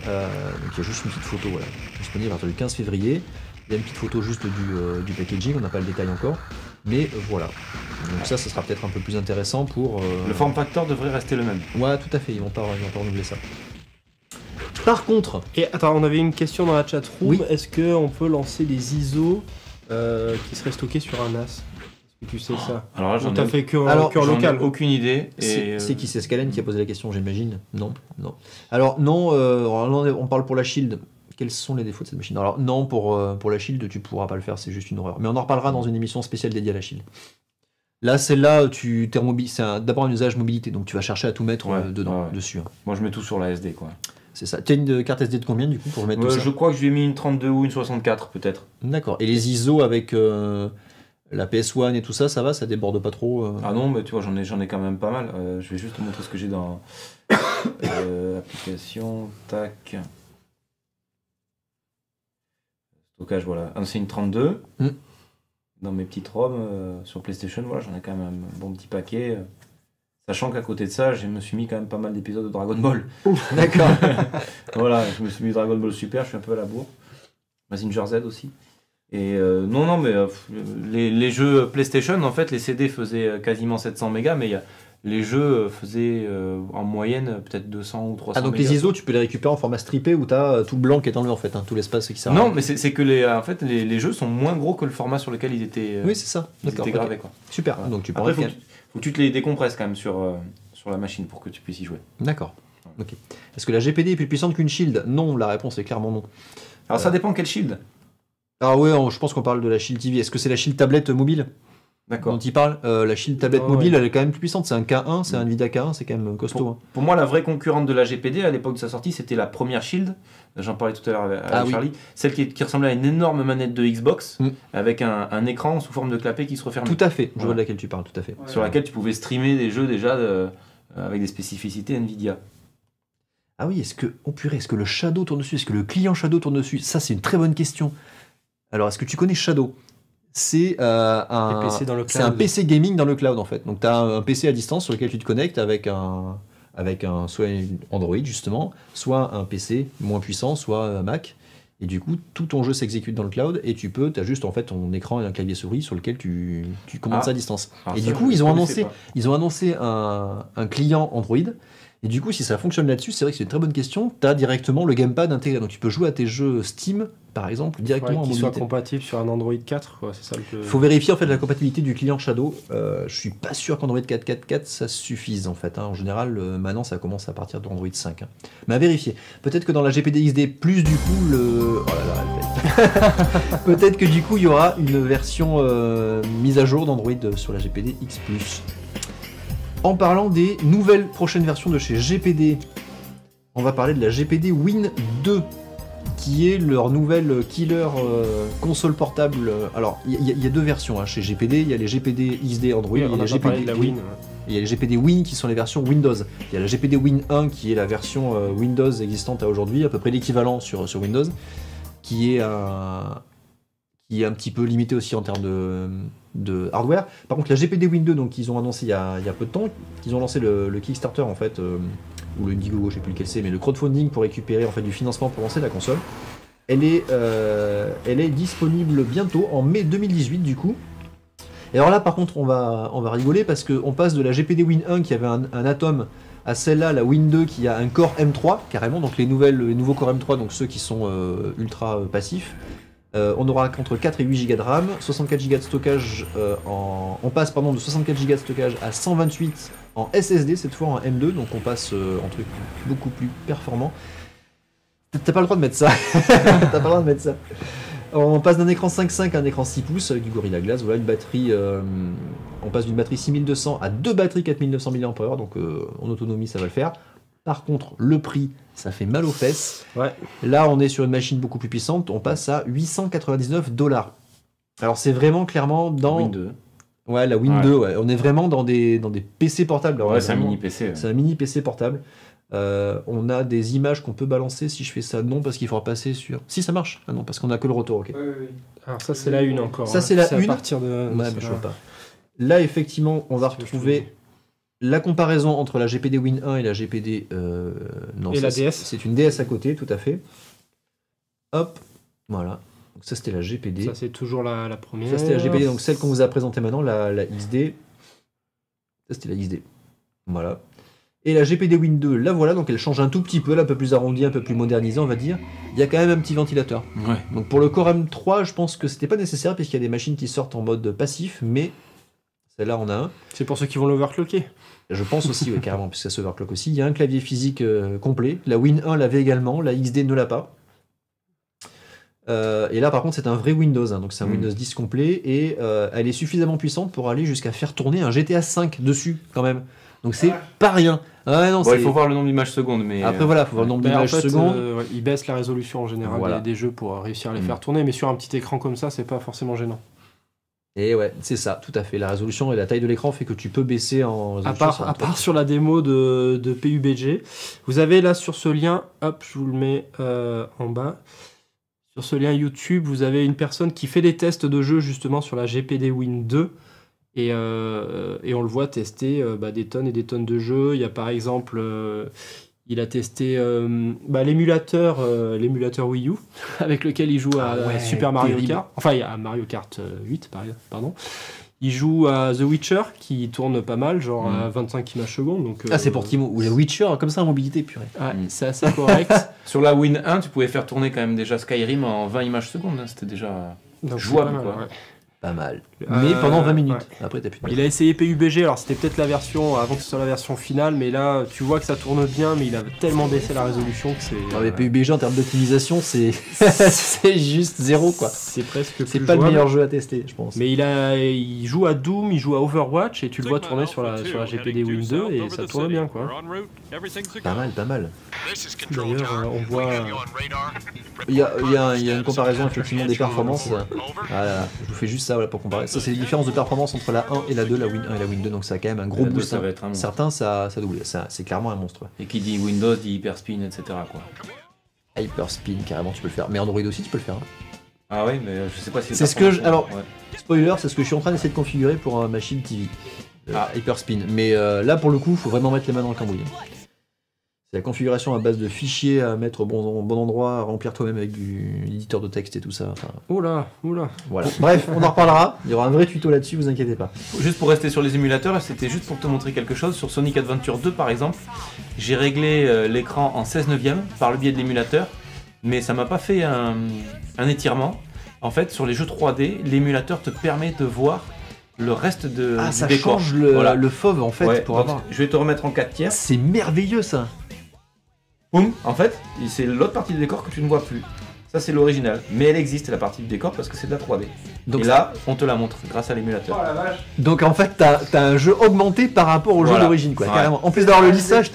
Donc il y a juste une petite photo, voilà, disponible à partir du 15 février. Il y a une petite photo juste du packaging, on n'a pas le détail encore. Mais voilà. Donc ça sera peut-être un peu plus intéressant pour... Le form factor devrait rester le même. Ouais, tout à fait, ils vont pas renouveler ça. Par contre, Et attends, on avait une question dans la chatroom. Oui. Est-ce qu'on peut lancer des ISO qui seraient stockés sur un NAS? Est-ce que tu sais ça? Alors là, On j'en t'a ai, fait que Alors, en j'en ai local. aucune idée. Et c'est qui? C'est Scalen qui a posé la question, j'imagine? Non, non. Alors non, alors là, on parle pour la Shield. Quels sont les défauts de cette machine? Alors non, pour la Shield, tu pourras pas le faire, c'est juste une horreur. Mais on en reparlera dans une émission spéciale dédiée à la Shield. Là, celle-là, c'est d'abord un usage mobilité, donc tu vas chercher à tout mettre Ouais, dedans, ouais. dessus. Hein. Moi, je mets tout sur la SD, quoi. C'est ça. Tu as une carte SD de combien du coup pour mettre tout ça? Je crois que je lui ai mis une 32 ou une 64, peut-être. D'accord. Et les ISO avec la PS1 et tout ça, ça va? Ça déborde pas trop Ah non, mais tu vois, j'en ai quand même pas mal. Je vais juste te montrer ce que j'ai dans application, tac. Stockage, voilà. Ah, c'est une 32. Dans mes petites ROM sur PlayStation, voilà, j'en ai quand même un bon petit paquet. Sachant qu'à côté de ça, je me suis mis quand même pas mal d'épisodes de Dragon Ball. D'accord. Voilà, je me suis mis Dragon Ball Super, je suis un peu à la bourre. Mazinger Z aussi. Et non, mais les jeux PlayStation, en fait, les CD faisaient quasiment 700 mégas, mais les jeux faisaient en moyenne peut-être 200 ou 300 Ah donc mégas. les ISO, tu peux les récupérer en format strippé où tu as tout le blanc qui est enlevé en fait, hein, tout l'espace qui sert à Non, rien. mais c'est que en fait, les jeux sont moins gros que le format sur lequel ils étaient, Oui, c'est ça. ils D'accord. étaient gravés. ok. Quoi. Super. Voilà. Donc tu peux Après, faut que tu te les décompresses quand même sur la machine pour que tu puisses y jouer. D'accord. Ok. Est-ce que la GPD est plus puissante qu'une Shield? Non, la réponse est clairement non. Alors ça dépend quel shield. Ah oui, je pense qu'on parle de la Shield TV. Est-ce que c'est la Shield tablette mobile? D'accord. dont il parle. La Shield tablette Oh, mobile, ouais. elle est quand même plus puissante. C'est un K1, c'est un Nvidia K1, c'est quand même costaud. hein. Pour moi, la vraie concurrente de la GPD à l'époque de sa sortie, c'était la première Shield. J'en parlais tout à l'heure avec Ah oui. Charlie. Celle qui ressemblait à une énorme manette de Xbox Mm. avec un écran sous forme de clapet qui se refermait. Tout à fait, je vois Voilà. de laquelle tu parles, tout à fait. Sur laquelle tu pouvais streamer des jeux déjà avec des spécificités Nvidia. Ah oui, est-ce que le Shadow tourne dessus? Est-ce que le client Shadow tourne dessus? Ça, c'est une très bonne question. Alors, est-ce que tu connais Shadow? C'est un Les PC dans le c'est un cloud. PC gaming dans le cloud en fait. Donc tu as un PC à distance sur lequel tu te connectes avec un soit une Android justement, soit un PC moins puissant, soit un Mac. Et du coup, tout ton jeu s'exécute dans le cloud et tu as juste en fait ton écran et un clavier souris sur lequel tu commandes Ah. ça à distance. Alors Et ça, du coup, je ils ont connaissais annoncé pas. un client Android. Et du coup, si ça fonctionne là-dessus, c'est vrai que c'est une très bonne question. Tu as directement le gamepad intégré. Donc tu peux jouer à tes jeux Steam, par exemple, directement en Qui soit mobilité. compatible sur un Android 4, quoi. C'est ça le plus. Il faut vérifier en fait la compatibilité du client Shadow. Je suis pas sûr qu'Android 4.4.4 ça suffise en fait. hein. En général, maintenant ça commence à partir d'Android 5. hein. Mais à vérifier. Peut-être que dans la GPD XD plus du coup le. Oh là là, répète. Peut-être que du coup il y aura une version mise à jour d'Android sur la GPD X+. En parlant des nouvelles prochaines versions de chez GPD, on va parler de la GPD Win 2. Qui est leur nouvelle killer console portable. Alors, il y a deux versions hein, chez GPD. Il y a les GPD XD Android Oui, et on a les pas parlé GPD de la Win. il y a les GPD Win qui sont les versions Windows. Il y a la GPD Win 1 qui est la version Windows existante à aujourd'hui, à peu près l'équivalent sur Windows, qui est un petit peu limité aussi en termes de hardware. Par contre, la GPD Win 2, donc qu'ils ont annoncé il y a peu de temps, qu'ils ont lancé le Kickstarter en fait, ou le Indiegogo, je sais plus lequel c'est, mais le crowdfunding pour récupérer en fait du financement pour lancer la console. Elle est disponible bientôt en mai 2018 du coup. Et alors là par contre on va rigoler parce qu'on passe de la GPD Win 1 qui avait un Atom à celle-là, la Win 2 qui a un Core M3 carrément, donc les nouveaux Core M3, donc ceux qui sont ultra passifs. On aura entre 4 et 8 Go de RAM, 64 Go de stockage on passe de 64 Go de stockage à 128 en SSD cette fois en M2, donc on passe en truc beaucoup plus performant. T'as pas le droit de mettre ça. T'as pas le droit de mettre ça. On passe d'un écran 5.5 à un écran 6 pouces avec du Gorilla Glass. Voilà une batterie. On passe d'une batterie 6200 à deux batteries 4900 mAh, donc en autonomie ça va le faire. Par contre, le prix, ça fait mal aux fesses. Ouais. Là, on est sur une machine beaucoup plus puissante. On passe à $899. Alors c'est vraiment clairement dans. Win 2. Ouais, la Win 2. Ouais. On est vraiment dans des PC portables. Alors, Ouais, c'est un vraiment- mini PC. ouais. c'est un mini PC portable. On a des images qu'on peut balancer. Si je fais ça, non, parce qu'il faudra passer sur. Si ça marche. Ah non, parce qu'on a que le retour. Ok. Alors ça c'est la une encore. Ça, hein. c'est la à une. partir de. Ouais, c'est mais je là. vois pas. Là, effectivement, on va C'est ce que je te retrouver dis. la comparaison entre la GPD Win 1 et la GPD. Non, Et ça, la c'est- DS. C'est une DS à côté, tout à fait. Hop, voilà. Donc ça, c'était la GPD. Ça c'est toujours la première. Ça, c'était la GPD, donc celle qu'on vous a présentée maintenant, la XD. Ça, c'était la XD. Voilà. Et la GPD Win 2, là voilà, donc elle change un tout petit peu, là, un peu plus arrondie, un peu plus modernisée, on va dire. Il y a quand même un petit ventilateur. Ouais. Donc pour le Core M3, je pense que c'était pas nécessaire, puisqu'il y a des machines qui sortent en mode passif, mais celle-là, on a un. C'est pour ceux qui vont l'overclocker. Je pense aussi, oui, carrément, puisque ça se overclock aussi. Il y a un clavier physique complet. La Win 1 l'avait également, la XD ne l'a pas. Et là, par contre, c'est un vrai Windows, hein, donc c'est un Windows 10 complet, et elle est suffisamment puissante pour aller jusqu'à faire tourner un GTA 5 dessus, quand même. Donc c'est pas rien. Ah, non, Bon, c'est- il faut voir le nombre d'images secondes, mais Après, voilà, il faut voir le nombre Ben, en d'images fait, secondes. ouais, ils baissent la résolution en général Voilà. des jeux pour réussir à les Mm. faire tourner, mais sur un petit écran comme ça, c'est pas forcément gênant. Et ouais, c'est ça, tout à fait. La résolution et la taille de l'écran fait que tu peux baisser en À résolution. part, à part sur la démo de PUBG, vous avez là sur ce lien, hop, je vous le mets en bas. Sur ce lien YouTube, vous avez une personne qui fait des tests de jeux justement sur la GPD Win 2. Et on le voit tester des tonnes et des tonnes de jeux. Il y a par exemple, il a testé l'émulateur Wii U, avec lequel il joue à Ah ouais, Super Mario terrible. Kart. Enfin, il y a Mario Kart 8, pardon. Il joue à The Witcher, qui tourne pas mal, genre à 25 images secondes. Donc, Ah, c'est pour Timo. Ou les Witcher, comme ça en mobilité, purée. Ouais, c'est assez correct. sur la Win 1, tu pouvais faire tourner quand même déjà Skyrim en 20 images secondes. hein. C'était déjà. Donc, Jouable, c'est pas mal, quoi. ouais. Pas mal. Mais pendant 20 minutes. Ouais. Après, t'as plus de Il a essayé PUBG, alors c'était peut-être la version avant que ce soit la version finale, mais là tu vois que ça tourne bien, mais il a tellement baissé la résolution que c'est. Non, mais PUBG en termes d'optimisation, c'est c'est juste zéro quoi. C'est presque. C'est plus pas le jouable. meilleur jeu à tester, je pense. Mais il joue à Doom, il joue à Overwatch et tu le vois tourner sur la GPD Win 2 et ça tourne bien quoi. Pas mal, pas mal. D'ailleurs, on voit. Il y a une comparaison effectivement des performances. Voilà, je vous fais juste ça voilà, pour comparer. Ça, c'est les différences de performance entre la 1 et la 2, la Win 1 et la Win 2, donc ça a quand même un gros La 2, boost. ça va être un monstre. Certains, ça double. C'est clairement un monstre. Et qui dit Windows dit Hyperspin, etc. quoi. Hyperspin, carrément, tu peux le faire. Mais Android aussi, tu peux le faire. Hein. Ah ouais, mais je sais pas si C'est ce que je- alors- Ouais. Spoiler, c'est ce que je suis en train d'essayer de configurer pour ma machine TV. Ah. Hyperspin. Mais là, pour le coup, il faut vraiment mettre les mains dans le cambouis. C'est la configuration à base de fichiers à mettre au bon endroit, à remplir toi-même avec du éditeur de texte et tout ça. Enfin, Oula. voilà. Bref, on en reparlera. Il y aura un vrai tuto là-dessus, vous inquiétez pas. Juste pour rester sur les émulateurs, c'était juste pour te montrer quelque chose. Sur Sonic Adventure 2 par exemple, j'ai réglé l'écran en 16 neuvième par le biais de l'émulateur, mais ça m'a pas fait un étirement. En fait, sur les jeux 3D, l'émulateur te permet de voir le reste du Ça décor. change Voilà. le fauve en fait Ouais, pour donc, avoir. je vais te remettre en 4 tiers. C'est merveilleux ça. Boum, en fait, c'est l'autre partie du décor que tu ne vois plus. Ça, c'est l'original. Mais elle existe, la partie du décor, parce que c'est de la 3D. Donc, Et là, on te la montre grâce à l'émulateur. Oh la vache. donc en fait, t'as un jeu augmenté par rapport au jeu Voilà. d'origine, quoi, Ouais. carrément. En plus d'avoir le lissage,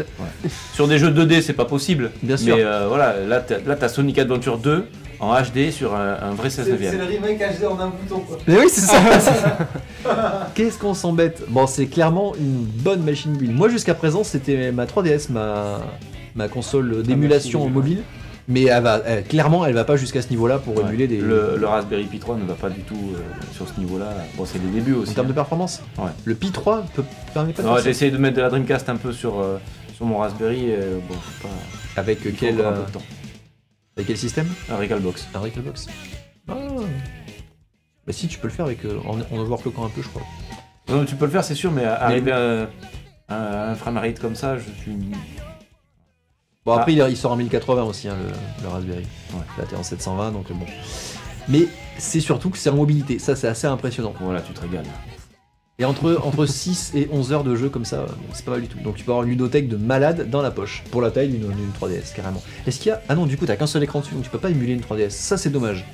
Sur des jeux 2D, c'est pas possible. bien sûr. Mais voilà, là, t'as Sonic Adventure 2 en HD sur un vrai 16 C'est neuvième. le remake HD en un bouton quoi. Mais oui, c'est ça. Qu'est-ce qu'on s'embête. Bon, c'est clairement une bonne machine mobile. Moi, jusqu'à présent, c'était ma 3DS, ma console d'émulation machine mobile. Mais clairement, elle va pas jusqu'à ce niveau-là pour Ouais. émuler des. Le Raspberry Pi 3 ne va pas du tout sur ce niveau-là. Bon, c'est les débuts aussi. En termes de hein. performance. Ouais. Le Pi 3 permet pas de Non, faire j'ai ça. essayé de mettre de la Dreamcast un peu sur mon Raspberry. Bon, c'est pas. Avec il faut quel, encore un peu de temps. avec quel système Un Recalbox. Un Recalbox. Ah. Bah si, tu peux le faire avec en overclockant un peu, je crois. Non, tu peux le faire, c'est sûr, mais arriver à un framerate comme ça, je suis. Bon, après, il sort en 1080 aussi, hein, le Raspberry. Ouais. Là, t'es en 720, donc bon. Mais c'est surtout que c'est en mobilité. Ça, c'est assez impressionnant. Voilà, tu te régales. Et entre 6 et 11 heures de jeu comme ça, c'est pas mal du tout. Donc tu peux avoir une ludothèque de malade dans la poche. Pour la taille d'une 3DS, carrément. Est-ce qu'il y a... Ah non, du coup, t'as qu'un seul écran dessus, donc tu peux pas émuler une 3DS. Ça, c'est dommage.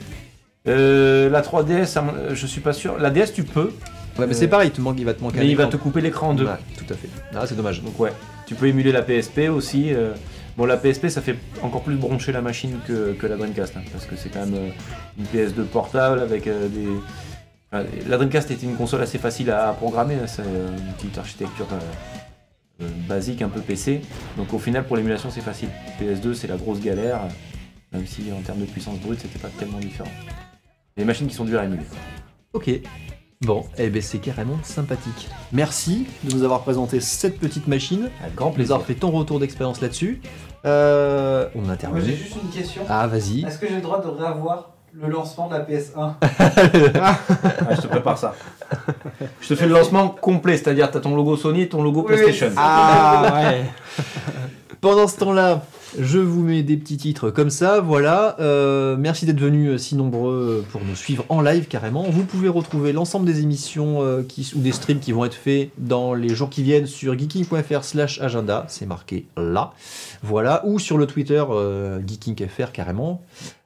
La 3DS, je suis pas sûr. La DS, tu peux, Ouais, mais c'est pareil, il va te manquer un mais il va écran. te couper l'écran en deux. Ouais, tout à fait. Ah, c'est dommage. Donc ouais, tu peux émuler la PSP aussi. Bon, la PSP, ça fait encore plus broncher la machine que la Dreamcast, hein, parce que c'est quand même une PS2 portable avec des... Enfin, la Dreamcast était une console assez facile à programmer, hein, c'est une petite architecture basique, un peu PC. Donc au final, pour l'émulation, c'est facile. PS2, c'est la grosse galère, même si en termes de puissance brute, c'était pas tellement différent. Les machines qui sont dures à émuler. Ok. Bon, eh ben c'est carrément sympathique. Merci de nous avoir présenté cette petite machine. Avec grand De nous plaisir. avoir fait ton retour d'expérience là-dessus. On Moi j'ai intervient. juste une question. Ah, vas-y. Est-ce que j'ai le droit de réavoir le lancement de la PS1? Ouais, je te prépare ça. Je te fais le lancement complet, c'est-à-dire t'as ton logo Sony et ton logo Oui, PlayStation. oui. Ah ouais. Pendant ce temps-là, je vous mets des petits titres comme ça, voilà. Merci d'être venus si nombreux pour nous suivre en live carrément. Vous pouvez retrouver l'ensemble des émissions ou des streams qui vont être faits dans les jours qui viennent sur geeking.fr/agenda, c'est marqué là. Voilà, ou sur le Twitter geekingfr carrément.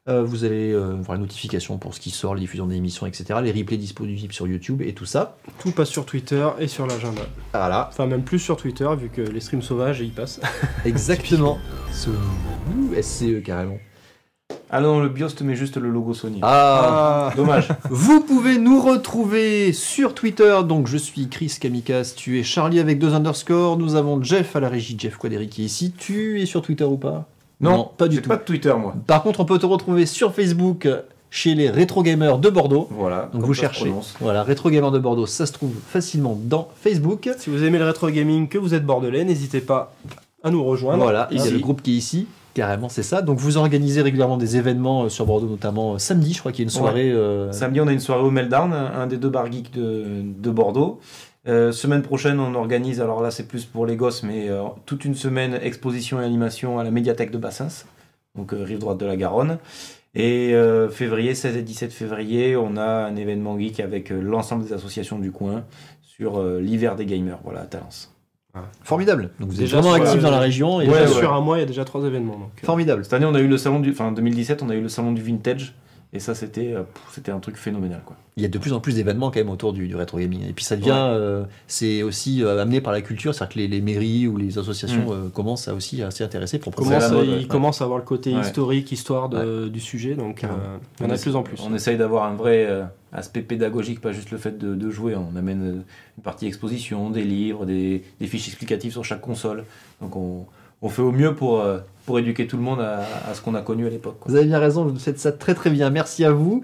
Vous allez voir les notifications pour ce qui sort, les diffusions des émissions, etc. Les replays disponibles sur YouTube et tout ça. Tout passe sur Twitter et sur l'agenda. Voilà, Enfin, même plus sur Twitter, vu que les streams sauvages, y passent. exactement. SCE carrément. Ah non, le BIOS te met juste le logo Sony. Ah. Dommage. Vous pouvez nous retrouver sur Twitter, donc je suis Chris Kamikaze, tu es Charlie avec 2 underscores, nous avons Jeff à la régie, Jeff Quaderi qui est ici, tu es sur Twitter ou pas? Non, pas du j'ai tout. pas de Twitter moi. Par contre, on peut te retrouver sur Facebook chez les Rétro Gamers de Bordeaux. Voilà. Donc comme vous ça se cherchez, prononce. voilà, Rétro Gamers de Bordeaux, ça se trouve facilement dans Facebook. Si vous aimez le rétro gaming, que vous êtes bordelais, n'hésitez pas à nous rejoindre. Voilà, il y a ici. le groupe qui est ici. Carrément, c'est ça. Donc vous organisez régulièrement des événements sur Bordeaux, notamment samedi, je crois qu'il y a une soirée. Samedi, on a une soirée au Meltdown, un des deux bars geeks de Bordeaux. Semaine prochaine, on organise, alors là c'est plus pour les gosses, mais toute une semaine exposition et animation à la médiathèque de Bassins, donc rive droite de la Garonne. Et février, 16 et 17 février, on a un événement geek avec l'ensemble des associations du coin sur l'hiver des gamers, voilà, à Talence. Formidable. Donc vous êtes Déjà vraiment sur, actif dans la région. Et Déjà, ouais. sur un mois, il y a déjà 3 événements. Donc, Formidable. Cette année, on a eu le salon du... Enfin, 2017, on a eu le salon du vintage. Et ça, c'était un truc phénoménal, quoi. Il y a de plus en plus d'événements quand même autour du rétro gaming. Et puis ça devient, c'est aussi amené par la culture, c'est-à-dire que les mairies ou les associations commencent à aussi à s'y intéresser pour C'est la mode, ouais. il commence à avoir le côté Ouais. historique, histoire du sujet, donc il y en a de plus en plus. On essaye d'avoir un vrai aspect pédagogique, pas juste le fait de jouer. On amène une partie exposition, des livres, des fiches explicatives sur chaque console. Donc on fait au mieux pour éduquer tout le monde à ce qu'on a connu à l'époque, quoi. Vous avez bien raison, vous faites ça très très bien. Merci à vous.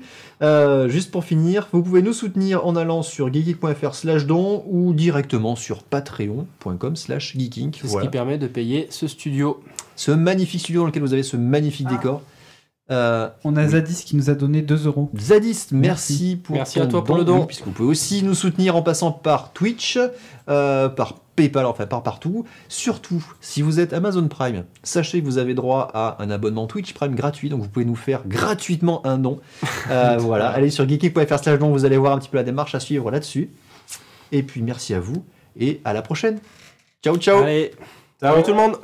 Juste pour finir, vous pouvez nous soutenir en allant sur geeking.fr/don ou directement sur patreon.com/geeking. C'est ce qui permet de payer ce studio. Ce magnifique studio dans lequel vous avez ce magnifique décor. On a Zadis qui nous a donné 2 €. Zadis, merci pour Merci ton à toi pour le don. oui, puisque vous pouvez aussi nous soutenir en passant par Twitch, par PayPal, enfin par partout. Surtout, si vous êtes Amazon Prime, sachez que vous avez droit à un abonnement Twitch Prime gratuit, donc vous pouvez nous faire gratuitement un don. Voilà, allez sur geeky.fr/don, vous allez voir un petit peu la démarche à suivre là-dessus. Et puis merci à vous et à la prochaine. Ciao ciao. Allez, salut tout le monde.